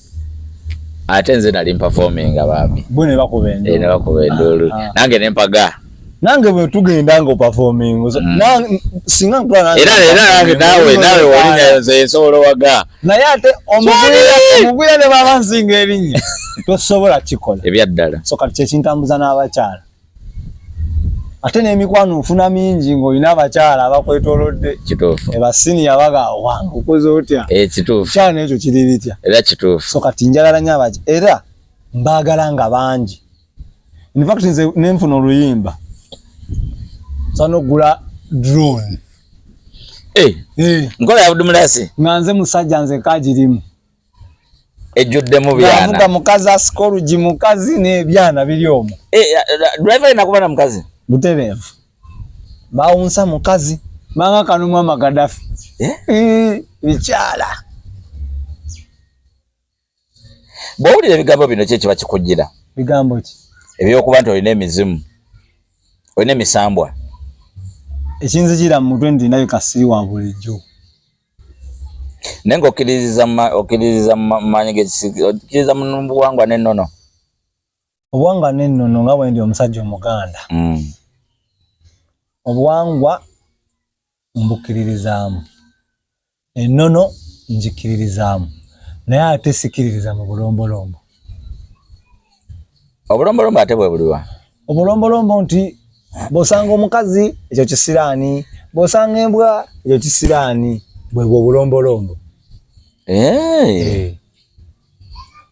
ate nze nali mpafominga bambi bo ne bakuba enduulu nange nempaga nange bwe tugenda ngo performing singa nkula era nange nawe walinya nze nsobola waga naye ate omugwira ne baba nsinga erinnya tosobola kikola ebyaddala so kati kyekintambuza n'abakyala ate n'emikwano nfuna mingi ng'olina abakyala abakwetoolodde kituufu ebasiniya baga wange ukoze otya kituufu kyala n'ekyo kiri bitya era kituufu so kati njalala nnyo abakyala era mbaagala nga bangi in fact nze nenfuna oluyimba sanogula drone nkola ya budumulasi nga nze musajja nze kagirimu ejjuddemu byana avuga mukazi asikolugi mukazi n'ebyana biri omwo driver inakuba na mukazi butereevu bawunsa mukazi banga kanumu amagadafi bikyala bwowulira ebigambo bino ki ekiba kikujjira bigambo ki ebyokuba nti olina emizimu olina emisambwa ekinzijira mu mutwe nti naye kasiri wa bulijjo naye ng'okkiririza maanyi okkiriza mu buwangwa n'ennono obuwangwa n'ennono nga bwe ndi omusajja omuganda obuwangwa mbukkiririzaamu ennono ngikkiririzaamu naye ate sikiririza mu bulombolombo obulombolombo ate bwe buliwa obulombolombo nti bw'osanga omukazi ekyo kisiraani bw'osanga embwa ekyo kisiraani bwebwo obulombolombo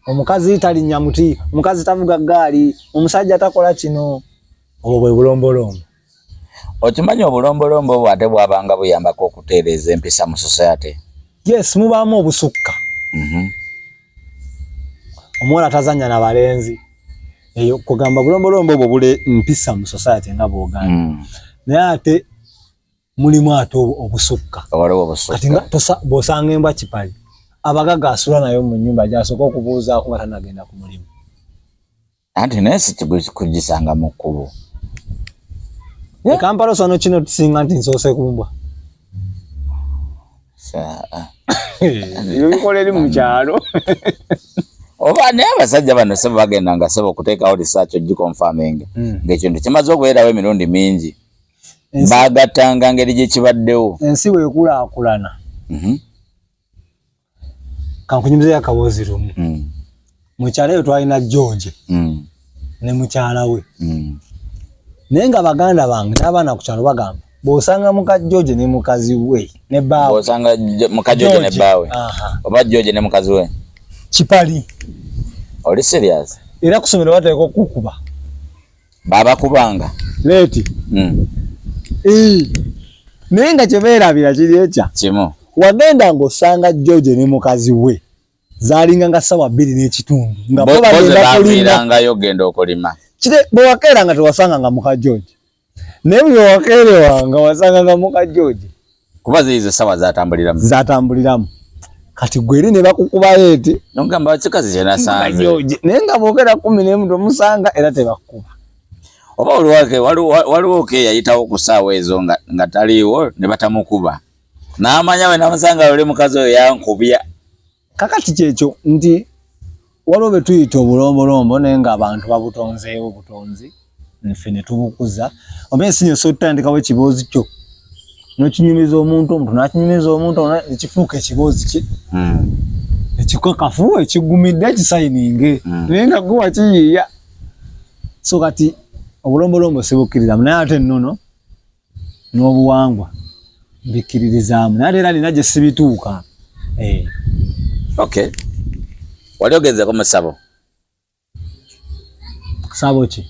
omukazi talinnya muti omukazi tavuga ggaali omusajja takola kino obwo bwe bulombolombo okimanyi obulombolombo obwo ate bwabanga buyambako okutereeza empisa mu society yes mubaamu obusukka omuwala tazanya na balenzi eyo kugamba bulombolombo obwo bule mpisa mu society nga bwogamba naye ate mulimu ate obusukka kati nga bw'osanga embwa kipali abagaga asula nayo mu nnyumba gy'asooka okubuuzaako nga tanagenda ku mulimu anti naye si kugisanga mu kkubo Kampala sono kino tusinga nti nsoose ku mbwa ebyo bikola eri mu kyalo oba naye abasajja bano sebo bagenda nga sebo okuteekawo research ogikonfaminga ng'ekintu kimaze okubeerawo emirundi mingi baagattanga ngeri gye kibaddewo ensi bwekulaakulana kankunyumizeyo akawoozi lumu mukyalo eyo twalina George ne mukyala we naye nga baganda bange n'abaana ku kyalo bagamba bw'osanga muka George ne mukazi we ne bbaawe bw'osanga muka George ne bbaawe oba George ne mukazi we kipali oli serious era ku ssomero bateeka okukuba babakubanga leeti naye nga kyebeerabira kiri ekya kimu wagenda ng'osanga George ne mukazi we zaalinga nga ssaawa 2 n'ekitundu nga bo bagenda kulirangayo genda okulima kire bwakera nga tewasanga nga muka George naye bwe wakere wanga wasanga nga muka George kuba zizo sawa zatambuliramu kati gweri ne bakukubayo eti nogamba kikazi kyena sanze naye nga bwokera 11 tomusanga era tebakuba oba olwake waliwo ke yayitawo ku ssaawa ezo nga taliiwo ne batamukuba n'amanya we namusanga oli mukazi oyo yankubya kakati kyekyo nti waliwo be tuyita obulombolombo naye nga abantu babutonzeewo butonzi nfe ne tubukuza oba sinyo so tutandikawo ekiboozi kyo n'okinyumiza omuntu n'akinyumiza omuntu ekifuuka ekiboozi ki ekikakafu ekigumidde ekisayininge naye nga gwe wakiyiiya so kati obulombolombo sibukkirizamu naye ate ennono n'obuwangwa mbikkiririzaamu naye era nina gye sibituuka okay wali ogenzeko mu ssabo ssabo ki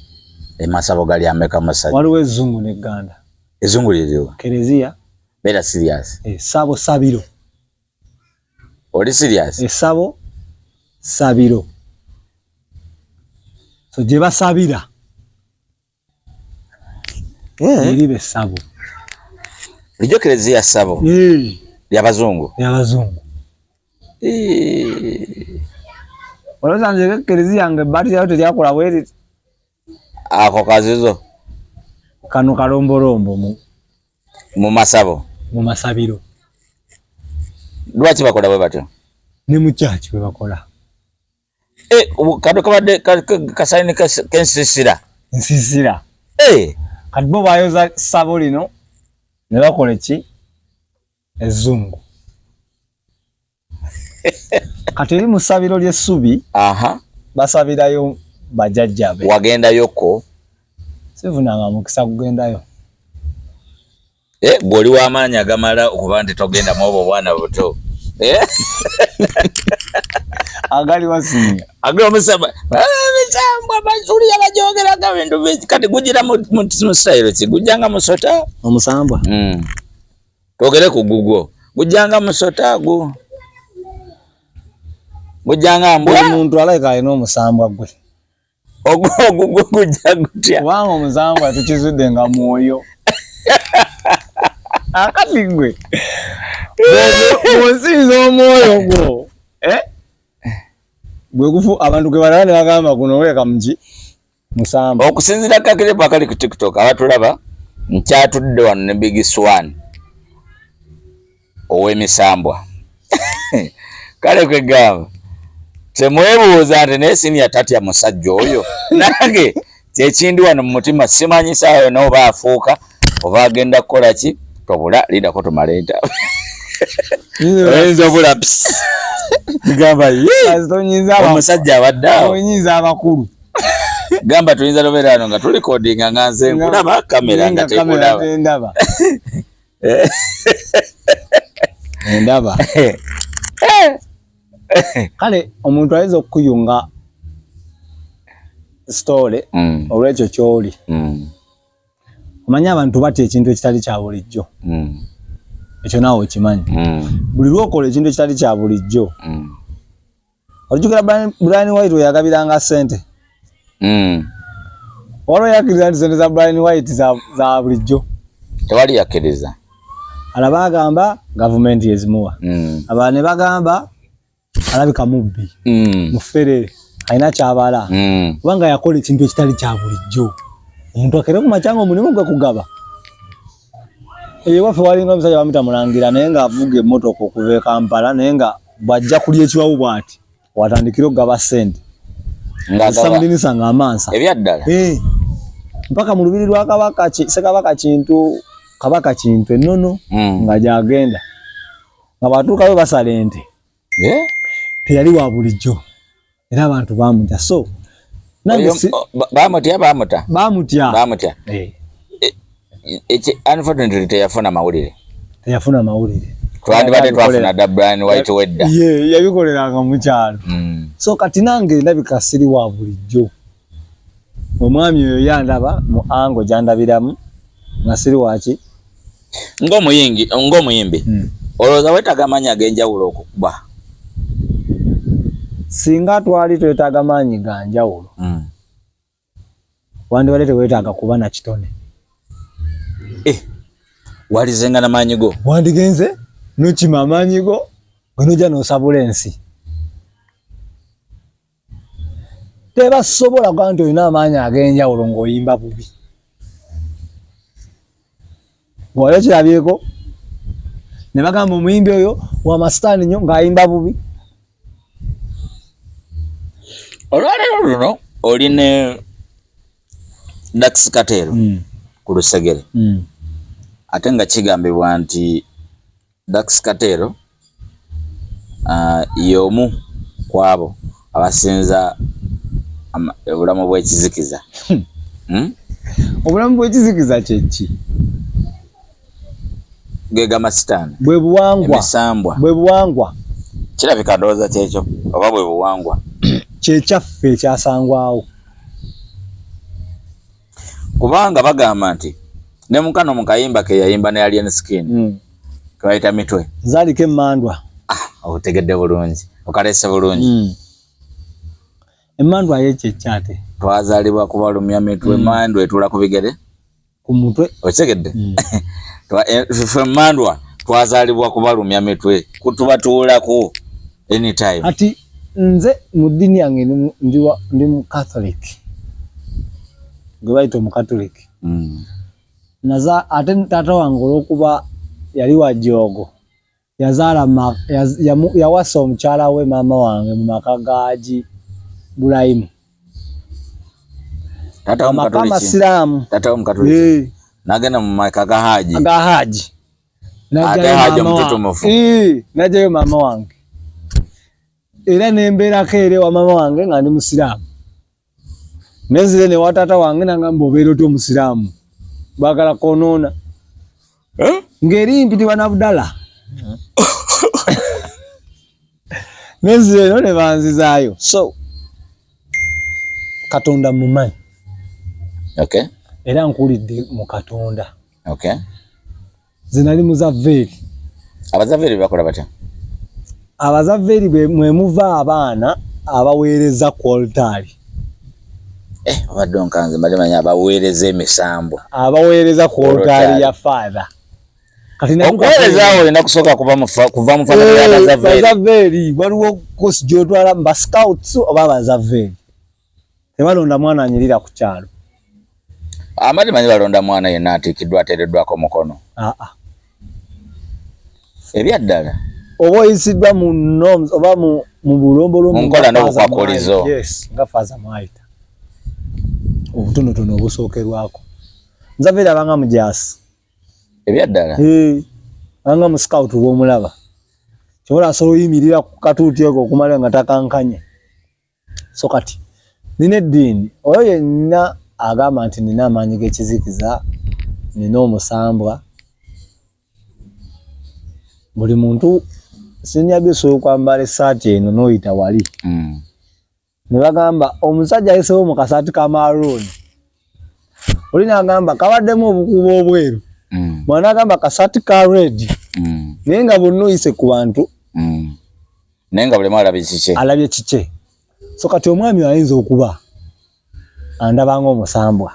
masabo gali ameka masajja waliwo ezzungu n'egganda ezzungu liriwa kereziya beera serious ssabo sabiro oli serious essabo sabiro so gye basabira eribe ssabo lijo kereziya ssabo ly'abazungu olowooza nze kereziya nga ebbati lyayo teryakola bweriti ako kazizo kano kalombolombo mu masabo mu masabiro lwaki bakola bwe batyo ne mu kyaki bwe bakola kado kabadde kasayini k'ensisira kati bo bayoza ssabo lino ne bakola ki ezzungu kati eri mu ssabiro ly'essubi basabirayo bajjajjabe wagendayoko sivunanga mukisa kugendayo bw'oli w'amaanyi agamala okuba nti togenda mu obwo bwana buto agali wasinga agomusaba misambwa bazuli yabajogeraga bintu bingi kati gugira mu style ki gujjanga musota omusambwa togere ku gugwo gujjanga musota gujjanga mbwa omuntu alayika alina omusambwa gwe ogwo gujja gutya kubanga omusambwa tukizudde nga mwoyo akati gwe bw'osinza omwoyo gwo bwe gufu abantu gwe balaba ne bagamba guno weeka muki musambwa okusinzira kakirepu akali ku TikTok abatulaba nkyatudde wano ne Big Swan ow'emisambwa kale kwegamba temwebuuza nti naye siniya tatya musajja oyo nange kyekindi wano mu mutima simanyi saawa yonna oba afuuka oba agenda kukola ki tobula lidako tumalenta oyinza obula gamba omusajja abaddeawo oyinza abakulu gamba tuyinza nobeera ano nga tulikodinga nga nze nkulaba kamera nga tekulaba endaba kale omuntu ayinza okukuyunga story olwekyo kyoli omanyi abantu batya ekintu ekitali kya bulijjo ekyo naawe okimanyi buli lwokola ekintu ekitali kya bulijjo olijjukira Brian White weyagabiranga ssente waliwo yakkiriza nti ssente za Brian White za bulijjo tewali yakkiriza alaba agamba gavumenti yezimuwa abalala ne bagamba alabika mubbi mufere alina kyabala kubanga yakola ekintu ekitali kya bulijjo omuntu akere ku makyanga omulimu gwe kugaba ewaffe walinga omusajja bamuyita Mulangira naye ng'avuga emmotoka okuva e Kampala naye nga bw'ajja kulya ekiwawu bw'ati watandikira okugaba ssente samudinisa ng'amansa ebyaddala mpaka mu lubiri lwa Ssekabaka Kabaka Kintu ennono nga gy'agenda nga batuukayo basala ente teyali wa bulijjo era abantu bamutya so bamutya unfortunately teyafuna mawulire twandibadde twafuna dda Brian White wedda yabikoleranga mu kyalo so kati nange ndabika siri wa bulijjo omwami oyo yandaba mu ango gyandabiramu nga siri waki ng'omuyimbi olowooza weetaaga amaanyi ag'enjawulo okukuba singa twali twetaaga maanyi ga njawulo wandi walete wetaaga kuba na kitone walizenga na manyigo wandigenze nokima amanyigo gonoja nosabula ensi tebasobola kwanti olina amaanyi ag'enjawulo ng'oyimba bubi ng'olyo kirabyeko ne bagamba omuyimbi oyo wamasitaani nnyo ng'ayimba bubi. Olwaleero luno oli ne Dax Katero ku Lusegere ate nga kigambibwa nti Dax Katero y'omu kwabo abasinza obulamu bw'ekizikiza. Obulamu bw'ekizikiza kyeki? Gega masitaani bwe buwangwa emisambwa bwe buwangwa kirabika ndowooza kyekyo oba bwe buwangwa kyekyaffe ekyasangwawo kubanga bagamba nti ne mukano mu kayimba ke yayimba ne Alien Skin kabayita mitwe zaaliko emmandwa. Otegedde bulungi okalese bulungi. Emmandwa yekyekya ate twazaalibwa kubalumya mitwe mandwa etula ku bigere ku mutwe otegedde ffe mandwa twazaalibwa kubalumya mitwe kutubatuulako anytime. Ati nze mu ddiini yange ndi mu Catholic gwe bayita Omukatolic. Ate taata wange olw'okuba yali wa joogo yazaala yawasa omukyala we maama wange mu maka gaji Bulayimu amaka amasiraamu. Taata Omukatoliki nagenda mu maka ga Haji najjayo maama wange era nembeerako ere wa maama wange nga ndi musiraamu nenzire ne wa taata wange nangamba obeera oti omusiraamu baagala konoona ng'eri mpitibwa na Budala nenzire eno ne banzizaayo. So Katonda mumanyi era nkuulidde mu Katonda. Nze nali muzavveeri. Abazavveeri bakola batya? Abazavveeri mwe muva abaana abaweereza ku oltaali. Obadde onkanze manya abaweereza emisambo. Abaweereza ku oltaali ya Father. Okuweereza awo olina kusooka kuva mu famire y'abazavveeri. Abazavveeri waliwo kosi gy'otwala ba scouts oba abazavveeri. Tebalonda mwana anyirira ku kyalo. Amadi manyi balonda mwana yenna atiikiddwa ateereddwako mukono. Ebyaddala oba oyisiddwa mu norms oba mu bulombolombo nkola n'obukwakulizo. Nga Father Maita obutonotono obusookerwako nzavveeri abanga mujaasi ebyaddala abanga mu scout bw'omulaba kyobola asobola oyimirira ku katuuti eko okumala nga takankanye. So kati nina eddiini oyo yenna agamba nti nina amaanyi g'ekizikiza nina omusambwa buli muntu sinyabye osobola okwambala essaati eno n'oyita wali ne bagamba omusajja ayiseewo mu kasaati ka maroon oli n'agamba kabaddemu obukuubo obweru mwana agamba kasaati ka red naye nga bonna oyise ku bantu naye nga bulemu alabye kike. So kati omwami ayinza okuba andabanga omusambwa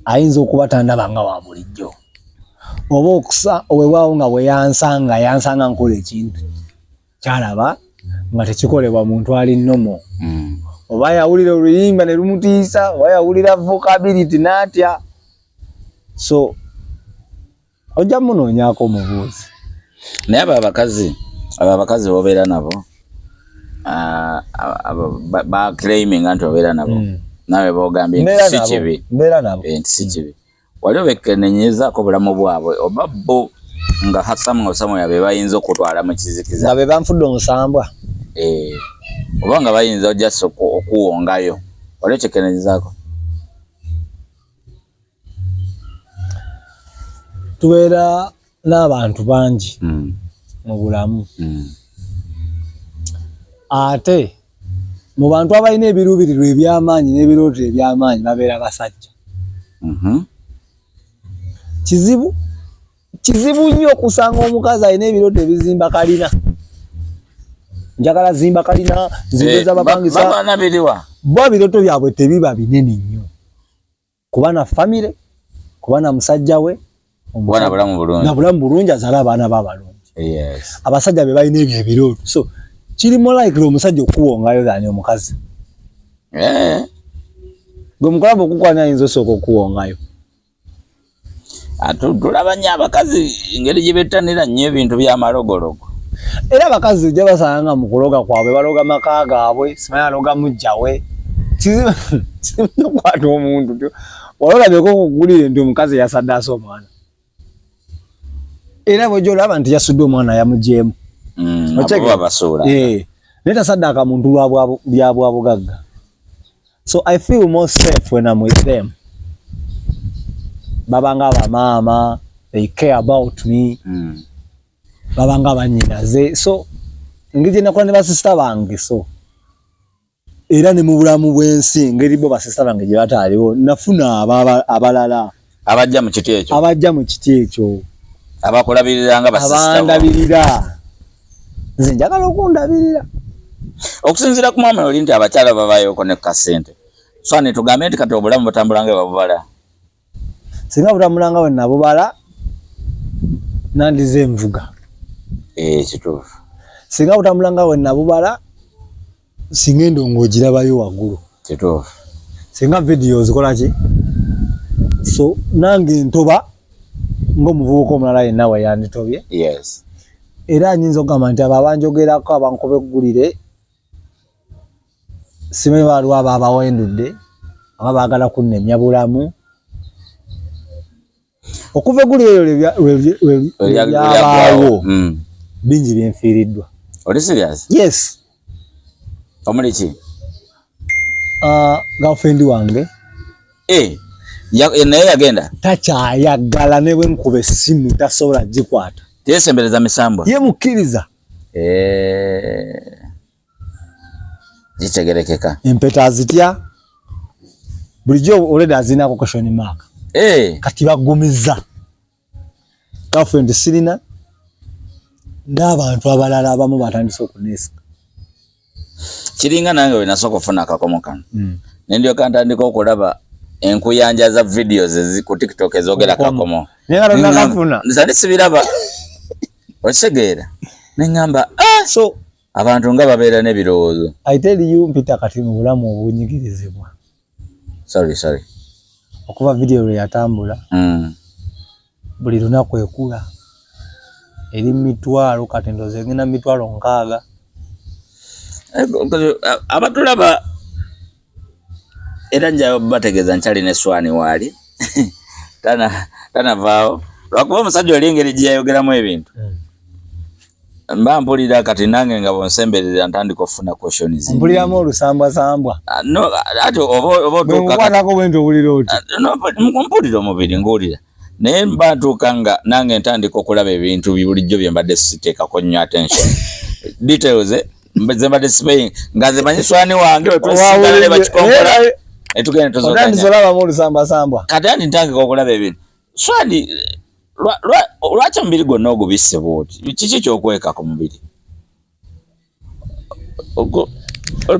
ayinza okuba tandabanga wa bulijjo oba okusa owewaawo nga yansanga nkola ekintu kyalaba nga tekikolebwa muntu ali nnomo oba yawulira oluyimba ne lumutiisa oba yawulira vocability n'atya. So ojja munoonyaako omubuuzi. Naye abo abakazi bobeera nabo ba claiming nti obeera nabo nawe bogambye nti si kibi nti si kibi wali obekenenyezaako obulamu bwabwe oba bo nga samu yabe bayinza okutwala mu kizikiza nga be banfudde omusambwa oba nga bayinza just okuwongayo wali okyekenenyezaako. Tubeera n'abantu bangi mu bulamu ate mu bantu abalina ebiruubirirwa eby'amaanyi n'ebirooto eby'amaanyi babeera basajja. Kizibu nnyo okusanga omukazi alina ebirooto ebizimba kalina njagala zimba kalina zimba z'abapangisa bo biroto byabwe tebiba binene nnyo kuba na family kuba na musajja we omwana bulamu bulungi azala abaana b'abalungi. Yes. Abasajja be balina ebyo ebiroto so kiri more likely omusajja okuwongayo than omukazi. Gwe mukolabo okukwana ayinza osooka okuwongayo. Tulaba nnyo abakazi engeri gye bettanira nnyo ebintu by'amalogologo. Era abakazi gye basanga mu kuloga kwabwe baloga maka gaabwe simanyi aloga mujja we. Kikwata omuntu walogabyeko okugulira nti omukazi yasaddaasa omwana. Era bw'ojja olaba nti yasudde omwana yamugyemu. Naye tasaddaaka muntu bya bwabugagga. So I feel more safe when I'm with them. Babanga ba mama, they care about me. Babanga banyinaze. So ngije nakuwa ne basista bange so. Era ne mu bulamu bw'ensi ngeri bo basista bange gye bataaliwo nafuna abalala abajja mu kiti ekyo. Abakulabirira nga basista. Abandabirira. Nze njagala okundabirira. Okusinziira ku mama oli nti abakyala babayoko ne kasente. So ne tugambe nti kati obulamu butambulanga babubala. Singa butambulanga we nabubala nandize envuga. Kituufu. Singa butambulanga we nabubala singa endongo ogirabayo waggulu. Kituufu. Singa video zikola ki? So nange ntoba ng'omuvubuka omulala yenna we yanditobye. Yes. Era nyinza okugamba nti abo abanjogerako abankobe eggulire simanyi waliwo abo abawendudde aba baagala kunnemya bulamu. Okuva eggulire eyo lyabaawo bingi byenfiiriddwa. Oli serious? Yes. Omuli ki? Girlfriend wange naye yagenda takyayagala ne bwe nkuba essimu tasobola gikwata. Yesembereza misambo. Ye mukkiriza. Gitegerekeka. Empeta azitya. Bulijjo already azinako question mark. Kati bagumiza. Girlfriend sirina. N'abantu abalala abamu batandise okuneesa. Kiringa nange we nasooka okufuna akakomo kano. Nendyoka ntandika okulaba enkuyanja za videos ku TikTok ezogera kakomo. Nzali sibiraba. Osegeera. Nengamba so abantu nga babeera n'ebirowoozo. I tell you mpita kati mu bulamu obunyigirizibwa. Sorry. Okuva video lwe yatambula. Buli lunaku ekula. Eri mitwalo kati ndoze ngina mitwalo 6. Abatulaba era njayo bategeeza nkyali ne swani waali. Tanavaawo. Lwakuba omusajja oli engeri gye yayogeramu ebintu. Mba mpulira kati nange nga bonsemberera ntandika okufuna questions. Mpuliramu olusambwasambwa. No, ati oba otuuka bwento obulira oti. No, mpulira omubiri ngulira. Naye mba ntuuka nga nange ntandika okulaba ebintu bulijjo bye mbadde siteekako nnyo attention. Details ze mbadde simanyi nga ze manyi swani wange wetwesigala ne bakikonkola. Etugenda tozoganya. Otandise olabamu olusambwasambwa. Kati andi ntandika okulaba ebintu. Swani lwaki omubiri gwonna ogubisse bwoti? Kiki kyokweka ku mubiri? Oliko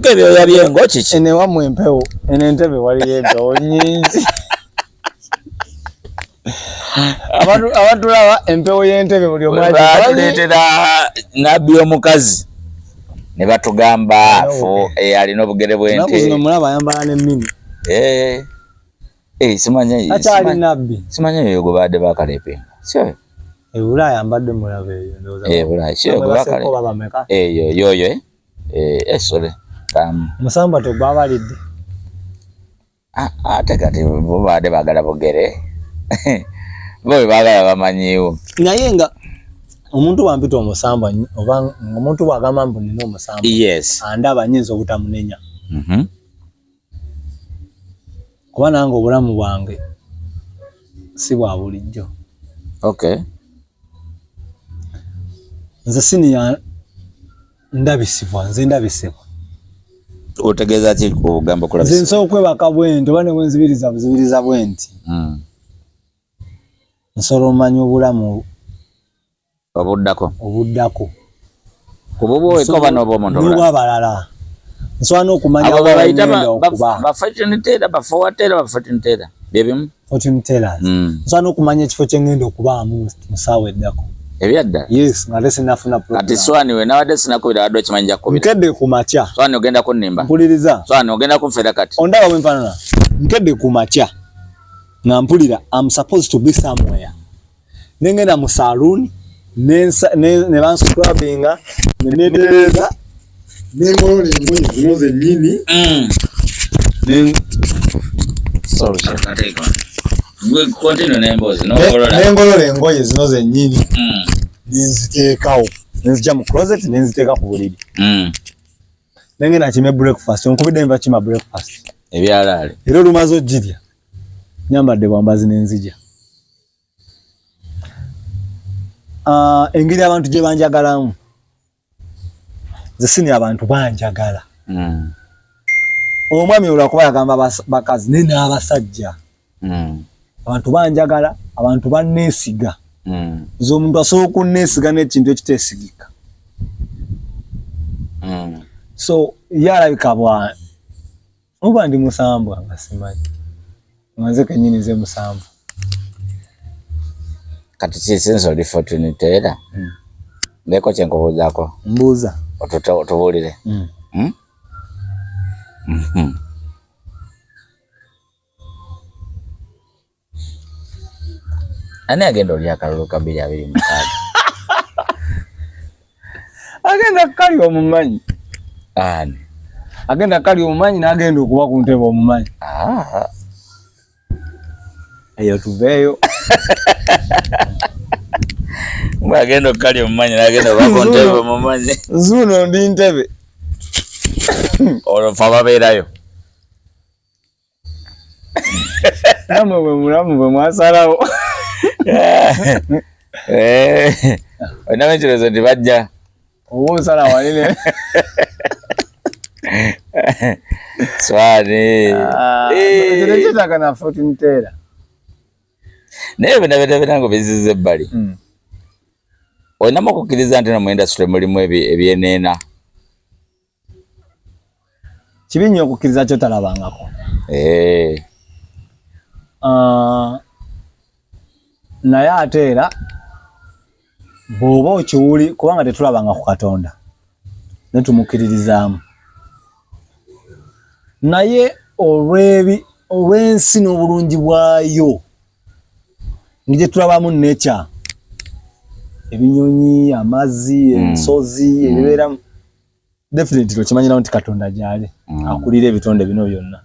ebyoya byengo kiki? Ene wamu empewo. Ene Entebbe waliyo empewo nnyingi. Abantu laba empewo y'Entebbe buli omu batuleetera nabbi omukazi ne batugamba alina obugere bw'ente. Naku zino mulaba ayambala n'emmini. Simanyi. Akyali nabbi. Simanyi eyo gwe baadde bakaleepinga. Sio. Bulaya ambadde mulaba eyo ndowooza. Bulaya sio gwe bakaleepinga. Yoyo sole. Musamba to babalidde. Ate kati bo baadde baagala bugere. Bo baagala bamanyiwo. Naye nga omuntu wampita omusamba oba omuntu bwagamba mbu nina omusamba. Yes. Andaba nyinza obutamunenya. Kuba nange obulamu bwange si bwa bulijjo. Okay. Nze siniya ndabisibwa, nze ndabisibwa. Otegeeza ki kugamba kulabisibwa? Nze nsobola okwebaka bwenti oba ne bwenzibiriza bwenti. Nsobola omanya obulamu obuddako. Ku Ku bubwo eko bano obw'omuntu n'obw'abalala. nswana okumanya ba fortune teller ba forward teller ba fortune teller bebimu fortune tellers nswana okumanya ekifo kyengendo okubaamu musawe eddako ebyadda yes nga lesi nafuna program ati swani we nawadde sinakubira wadde kimanja ko nkedde ku macha swani ogenda kunnimba mpuliriza swani ogenda kunfera kati ondaba bwe mpanana nkedde ku macha nga mpulira I'm supposed to be somewhere nengenda mu saloon ne banscrubbinga nenetereza nengolola engoye zino zennyini sorry shakateka gwe continue nembozi nengolola engoye zino zennyini nenziteekawo nenzija mu closet nenziteeka ku buliri nengenda kime breakfast onkubidde nva kima breakfast ebyalaale era olumaze ogirya nyambadde bwambazi nenzija engeri abantu gye banjagalamu nze sini abantu banjagala omwami olwakuba yagamba bakazi ne n'abasajja abantu banjagala abantu banneesiga nze omuntu asobola okunneesiga n'ekintu ekiteesigika so ye alabika oba ndi musambwa nga simanyi nze kennyini nze musambwa kati kisinza oli fortune teller mbeko kyenkubuuzako mbuuza otubuulire ani agenda oli akalulu 226 agenda kali omumanyi ani agenda kali omumanyi n'agenda okuba ku ntebe omumanyi eyo tuveeyo agenda okukali omumanyi n'agenda okuba ku ntebe omumanyi zuuno ndi ntebe olwo fa babeerayo namwe bwe mulamu bwe mwasalawo olinamu ekirozo nti bajja oba osala walile swani terekitaka na fortune teller naye binabirango biziza ebbali olinamu okukkiriza nti no mu industry mulimu ebyeneena kibi nnyo okukkiriza kyotalabangako naye ate era bw'oba okiwuli kubanga tetulabanga ku Katonda ne tumukkiririzaamu naye olw'ensi n'obulungi bwayo ngye tulabamu nature ebinyonyi amazzi ensozi ebibeeramu definitely okimanyirawo nti Katonda gyali akulira ebitonde bino byonna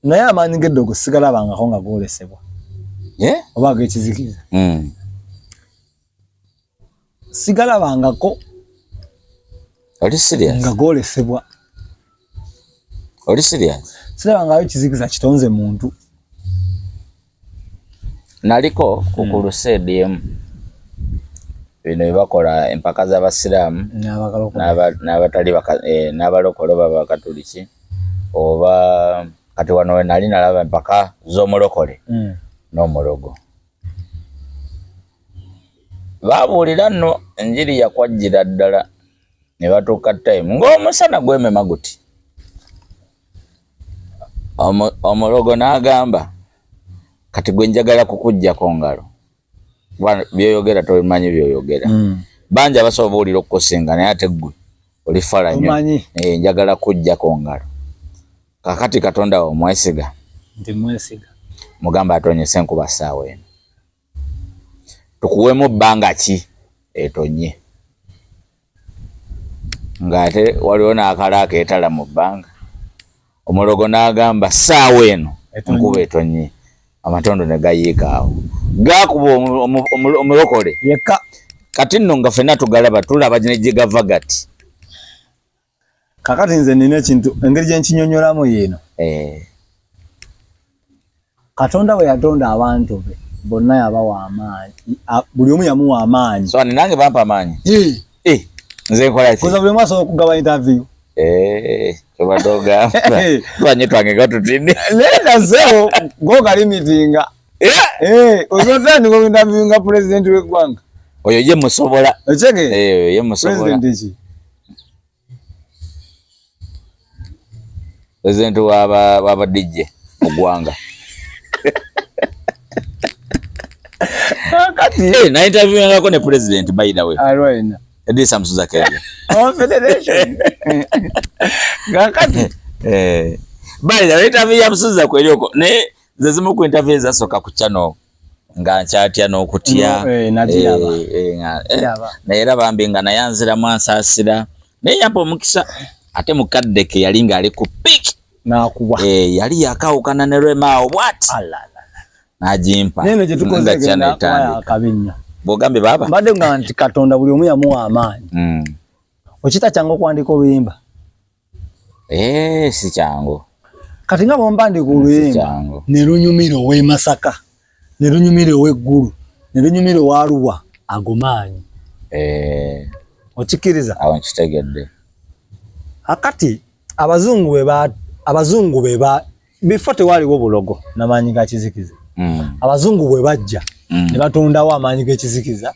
naye amaanyi g'eddogo sigalabangako nga goolesebwa oba ag'ekizikiza sigalabangako oli serious nga goolesebwa oli serious sirabangayo ekizikiza kitonze muntu naliko ku crusade emu bino byebakola empaka z'abasiraamu n'abatali n'abalokole oba bakatoliki oba kati wano we nali nalaba empaka z'omulokole n'omulogo babuulira nno enjiri yakwajjira ddala ne batuuka time ng'omusana gwemema guti omulogo n'agamba kati gwe njagala kukuggyako ngalo byoyogera tobimanyi byoyogera bangi abasobola obuwulira okukusinga naye ate ggwe oli fala nnyo njagala kuggyako ngalo kakati Katonda wo mwesiga ndi mwesiga mugamba atonyese enkuba ssaawa eno tukuwemu bbanga ki etonye ng'ate waliwo n'akala akeetala mu bbanga omulogo n'agamba ssaawa eno enkuba etonye amatondo ne gayiika awo gakuba omulokole yekka kati nno nga ffenna tugalaba tulaba gye gava gati kakati nze nina ekintu engeri gye nkinyonyolamu yeeno Katonda bwe yatonda abantu be bonna yabawa amaanyi buli omu yamuwa amaanyi so nange bampa amaanyi nze nkola ki koza buli omu asobola okugaba interview kebadogamba twanye twange gatutidde nendazeewo gokalimitinga ozotandika interview nga pulezidenti w'eggwanga oyo ye musobola ekege ye musobola president ki president waba DJ mugwanga kati na interview yako ne president by the way alwaina Edisa Msuza Kenya federation ngakati by the way interview ya Msuza kweli uko ne zazimo ku interview za soka ku channel nga chatya no kutia na era bambinga na yanzira mwansasira ne yapo mukisa ate mukaddeke yalinga ali ku pick na kuwa yali yakawukana ne Rema what najimpa nene je tukoze genda kwa kabinya bogambe baba mbade nga nti Katonda buli omu yamuwa amaanyi okita kyangu kwandika oluyimba si kyangu kati nga bombandi ku luyimba ne lunyumiro we Masaka ne lunyumiro we Ggulu ne lunyumiro wa Arua agomaanyi okikiriza awo nkitegedde akati abazungu beba before tewaliwo bulogo n'amaanyi ga kizikiza abazungu bwe bajja ne batondawo amaanyi g'ekizikiza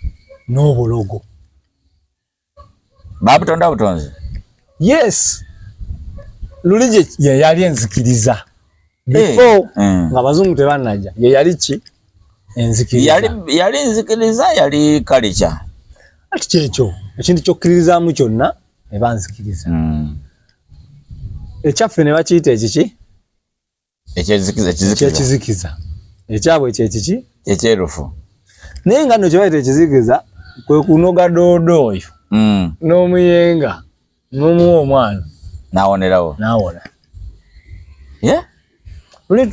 n'obulogo babutonda butonzi yes lulije ye yali enzikiriza before nga abazungu tebanajja ye yali ki enzikiriza yali enzikiriza yali culture ati kyekyo ekintu ky'okkiririzaamu kyonna ne banzikiriza ekyaffe ne bakiyita ekiki ekyekizikiza ekyabwe kyekiki ekyerufu naye nga nno kye bayita ekizikiza kwe kunoga doodo oyo n'omuyenga n'omuwa omwana nawonerawo nawona luli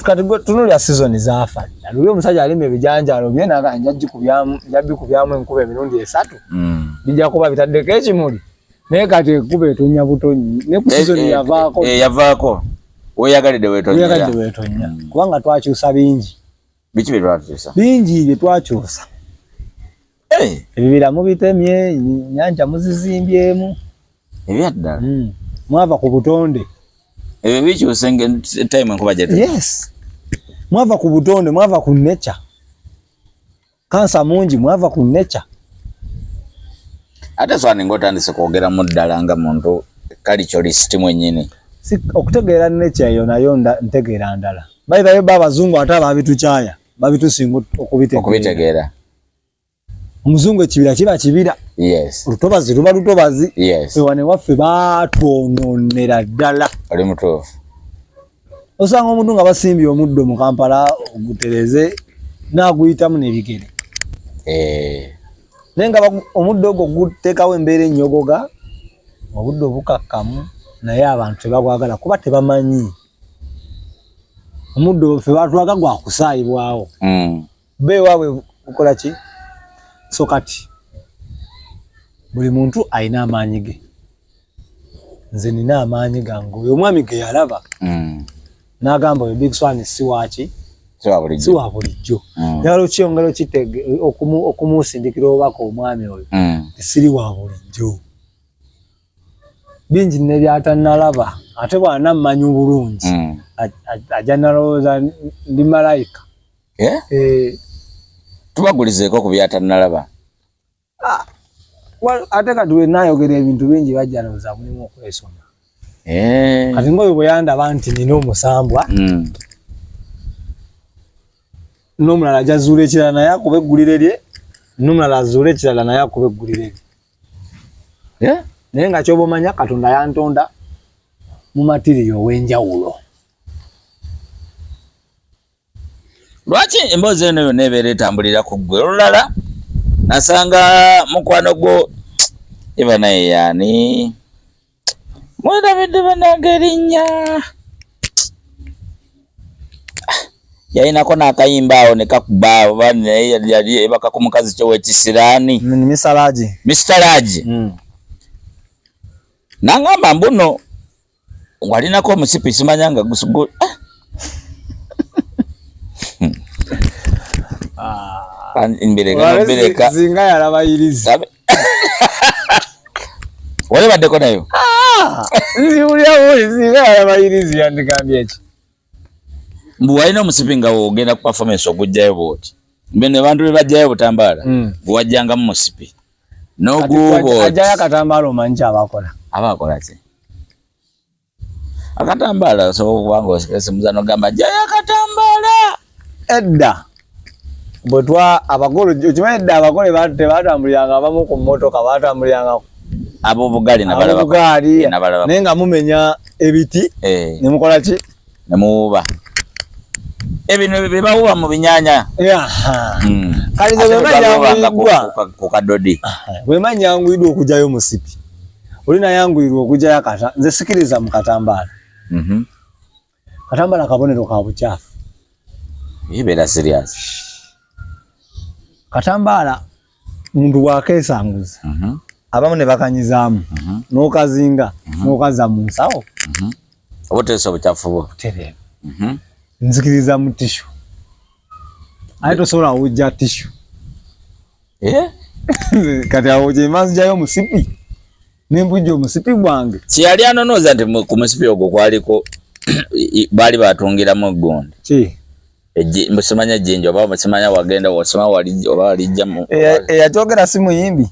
tunulya season zaafa luli omusajja alima ebijanjalo bye naga njabikubyamu enkuba emirundi 3 bijja kuba bitaddeko ekimuli naye kati enkuba etonya butonyi ne ku season yavaako weyagalidde wetonya kubanga twakyusa bingi biki bye twakyusa bingi bye twakyusa ebibira mubitemye nyanja muzizimbyemu ebyaddala mwava ku butonde ebyo bikyuse time enkuba jete yes mwava ku butonde mwava ku nature kansa mungi mwava ku nature ate swani ngotandise kwogera mu ddala nga muntu culturalist mwennyini okutegeera nature eyo nayo ntegeera ndala bayibayo babazungu ate babitukyaya babitusinga okubitegeera omuzungu ekibira kiba kibira yes lutobazi luba lutobazi yes ewane waffe batwononera ddala oli mutuufu osanga omuntu nga basimbye omuddo mu Kampala ogutereze n'aguyitamu n'ebigere naye nga omuddo ogwo guteekawo embeera ennyogoga obudde obukakkamu naye abantu tebagwagala kuba tebamanyi omuddo ffe batwaga gwa kusaayibwawo beewaabwe ukola ki so kati buli muntu alina amaanyi ge nze nina amaanyi gange oyo omwami ge yalaba n'agamba oyo Big Swan si waki si wa bulijjo yala okyongera okumusindikira obubaka omwami oyo siri wa bulijjo bingi nebyatannalaba ate bwana mmanyi bulungi ajja nalowooza ndi malayika tubagulizeeko ku byatannalaba ate kati we naayogera ebintu bingi bajja lowooza mulimu okwesoma kati ngaoyo bwe yandaba nti nina omusambwa n'omulala ajja zuula ekirala naye akuba eggulire lye n'omulala azuula ekirala naye akuba eggulire lye naye nga kyoba omanya Katonda yantonda mu matiriyo ow'enjawulo. Lwaki emboozi eno yonna ebeera etambulira ku ggwe olulala nasanga mukwano gwo eba naye yaani mwerabidde bananga erinnya yayinako n'akayimba awo ne kakuba oba naye yali ebaka ku mukazi ky'owekisiraani Mr. Raji nangamba mbuno walinako omusipi simanya nga gusugo mbireka zinga yalabayirizi wale baddeko nayo nziwulyawo zinga yalabayirizi yandigambye ki mbu walina omusipi nga wogenda ku performance ogujjayo bwoti mbene bantu bebajjayo butambaala bwewajjangamu musipi n'oguubo ajjayo akatambaala omanyi kyabakola abakola ki Akatambala so wangu osemuzano gamba jaya akatambala edda botwa abagolo okimanyi edda abagole batambuliranga abamu ku mmotoka batambuliranga abo bugali nabalaba nenga mumenya ebiti nemukola ki nemuba ebino bebawuba mu binyanya kalizo bemanya ku kadodi bwemanya yanguidwa okujayo musipi olina yanguirwa okujayo kata nze sikiriza mu katambala katambala kabonero ka buchafu ibera serious katambala muntu wakesanguza abamu ne bakanyizaamu n'okazinga n'okaza mu nsawo obuteesa obuchafu bwo tereevu nzikiriza mu tishu aye tosobola ujja tishu kati awo gyemanzi jayo musipi nembujja omusipi gwange kiyali anonooza nti ku musipi ogwo kwaliko baali batungiramu eggondi musimanya ejjenja oba musimanya wagenda wasoma oba walijjamu eyakyogera si muyimbi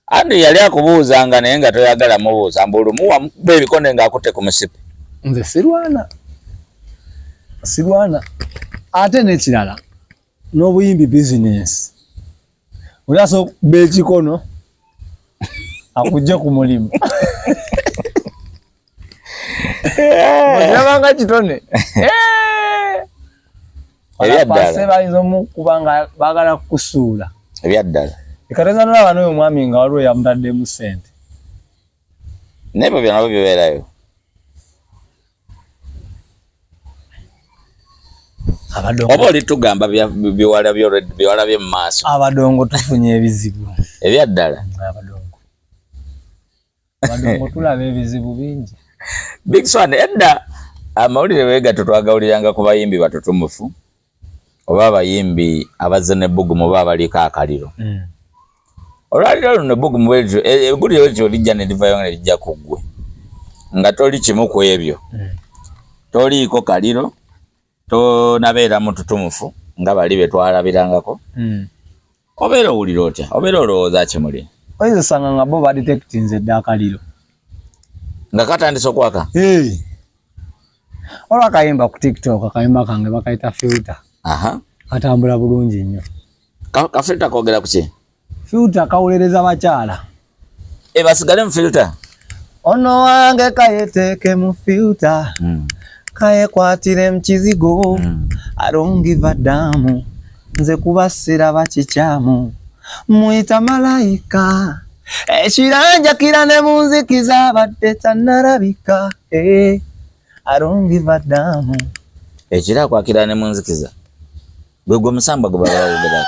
andi yali akubuuzanga naye nga toyagala mubuuza mbulumuwa mukuba ebikonde ng'akutte ku musipi nze sirwana ate n'ekirala n'obuyimbi bizinesi olyaso okuba ekikono akujja ku mulimu okirabanga kitone ebyaddala bayinza omukuba nga baagala kukusuula ebyaddala ekateza nolaba n'oyo omwami nga waliwo yamutaddemu ssente naye byo nabyo bibeerayo oba olitugamba biwala bye mu maaso abadongo tufunye ebizibu ebyaddala abadongo tulaba ebizibu bingi Big Swan edda amawulire weegatto twagawuliranga ku bayimbi batutumufu oba abayimbi abazze n'ebbugumu oba abaliko akaliro olwaliro luno ebbugumu eggulire wetyo lijja ne livayo nga ne lijja ku ggwe nga toli kimu ku ebyo toliiko kaliro tonabeera mututumufu nga bali be twalabirangako obeera owulira otya obeera olowooza kimuli oyinza osanga nga bo badetectinze edda akaliro nga katandise okwaka olwa akayimba ku TikTok akayimba kange bakayita filter katambula bulungi nnyo kafilter kogera ku ki filter kawulereza bakyala basigale mu filter ono wange kayeteeke mu filter kayekwatire mu kizigo I don't give a damn nze kubasira bakikyamu muyita malayika ekiranja kira ne munzikiza badde tannalabika I don't give a damn ekira kwakira ne munzikiza gwe musamba gwe bawogera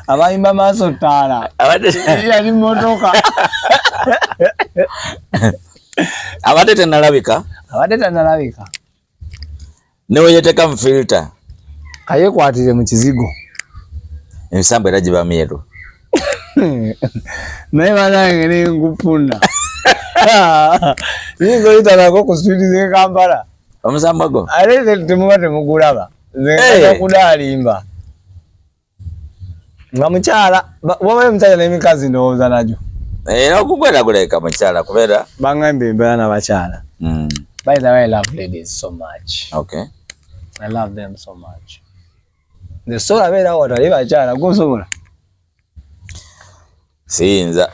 abayimba maaso ttaala yali motoka abadde tannalabika newe yeteeka mu filter kayekwatire mu kizigo emisambo era giba myeru naye banange nengufuna yinza oyitanako ku switi ze Kampala omusambo go ate temuba temugulaba nze kudalimba nga mukyala wabayo omusajja n'emikazi ndowooza najo era okugweraguleka mukyala kubeera baŋŋambye embeera n'abakyala by the way I love ladies so much I love them so much nze sobola beera watali bakyala gosobola siyinza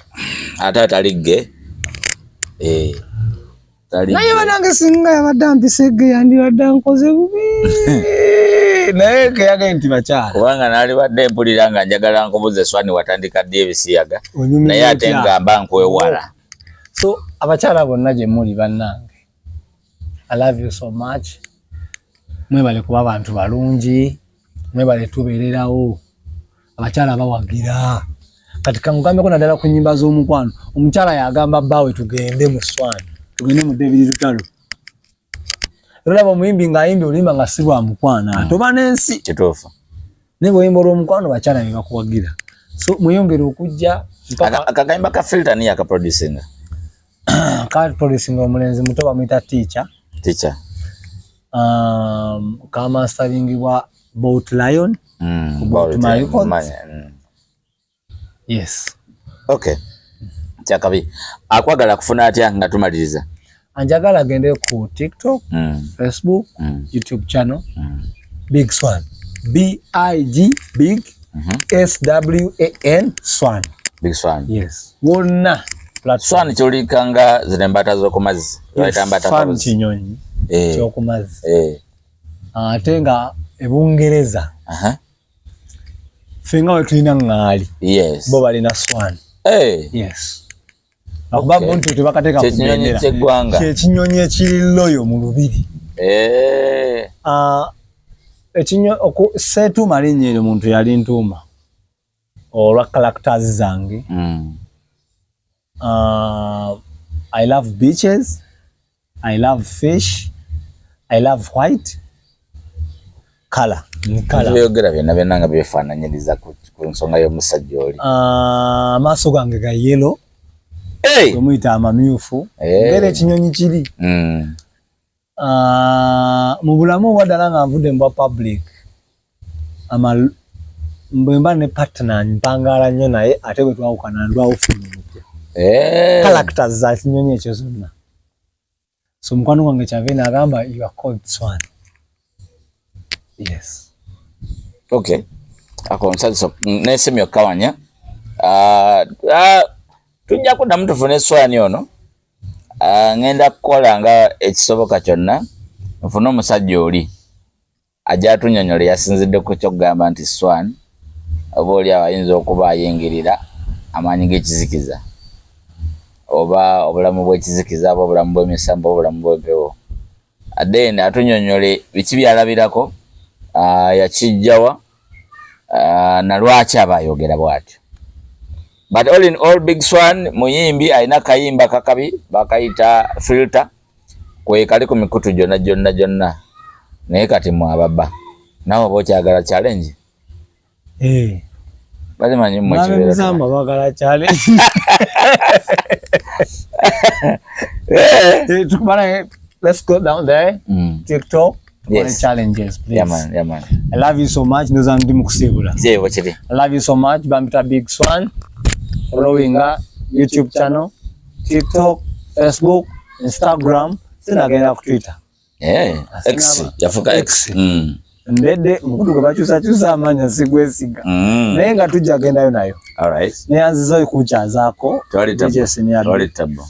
ate ataligge naye banange singa yabadde ampisegge yandibadde nkoze bubi naye keyage nti bakyala kubanga naali badde mpulira nga njagala nkubuze Swani watandika ddi ebisiyaga naye ate ngamba nkwewala so abakyala bonna gye muli bannange I love you so much mwebale kuba abantu balungi mwebale tubeererawo abakyala bawagira kati kangambeko naddala ku nnyimba z'omukwano omukyala yagamba bbaawe tugende mu Swani tugende mu David Lutalo olaba omuyimbi ng'ayimbi oluyimba nga si lwa mukwana toba n'ensi kituufu naye bw'oyimba olw'omukwano bakyala be bakuwagira so mweyongere okujja akagayimba ka filter niye akaproducinga kaproducinga omulenzi muto bamuyita teacher kamasteringibwa Boat Lion Yes. Okay. Chakabi. Akwagala kufuna atya nga tumaliriza? Anjagala agende ku TikTok, Facebook, YouTube channel, Big Swan. B-I-G, Big, S-W-A-N, Swan. Big Swan. Yes. Wonna. Swan cholikanga zile mbata z'okumazi. Swan kinyonyi. Ky'okumazi. Ate nga Ebungereza. Fenga we tulina ngaali. Yes. Bo balina Swan. Yes. Akuba muntu tebakateeka ku bendera. Kyekinyonyi ekiri loyo mu lubiri. Seetuuma linnya eryo muntu yali ntuuma olwa characters zange. I love beaches, I love fish, I love white color. Byogera byonna byonna nga byefaananyiriza ku nsonga y'omusajja oli. Amaaso gange ga yellow. Muyita amamyufu. Ngera ekinyonyi kiri. Mu bulamu waddala nga nvudde mu bwa public bwe mba ne partner mpangala nnyo naye ate bwe twawukana ndwawufuna omupya. Characters za kinyonyi ekyo zonna. So mukwano gwange Kyavena agamba you are called Swan. Yes. Okay. Ako nsaliso nesemi okawanya. Tujja kuddamu tufune Swan ono. Ngenda kukola nga ekisoboka kyonna nfuna omusajja oli ajja atunyonyole yasinzidde ku kyokugamba nti Swan oba oli abayinza okuba ayingirira amaanyi g'ekizikiza oba obulamu bw'ekizikiza oba obulamu bw'emisambo obulamu bw'empewo then atunyonyole biki byalabirako yakijjawa na lwaki aba ayogera bw'atyo. But all in all, Big Swan muyimbi alina kayimba kakabi bakayita filter kwe kali ku mikutu gyonna naye kati mwababa nawe bokyagala challenge bazimanyi mmwe kibeera zamba bagala challenge let's go down there TikTok. Yes. Challenges, please. Yeah man. I love you so much. Nozandi mukusibula. Wachiri. I love you so much. Bambita Big Swan. Following YouTube channel, TikTok, Facebook, Instagram, sinagenda ku Twitter. X. Yafuka X. Ndede mkudu kwa chusa amanya sigwesiga. Naye nga tujja agendayo nayo. Alright. Neyanziza kucha zako. Twalitabo.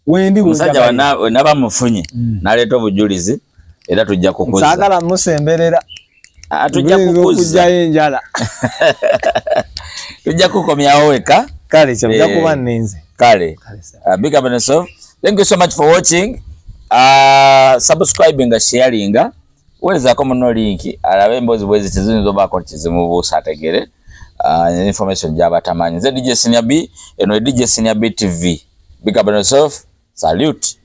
Wendi musajja naba mufunye naleeta obujulizi era tujja kukuza. Sagala musemberera. Tujja kukuza enjala. Tujja kukomyawo weka. Kale kyamja kuba ninze. Kale. Big up on yourself. Thank you so much for watching. Subscribing, sharing. Weza ko muno link alabe embozi bwezi tizinizo bako kizimu busa ategere. Information jaba tamanyi. DJ Senior B, eno DJ Senior B TV. Big up on yourself. Salute.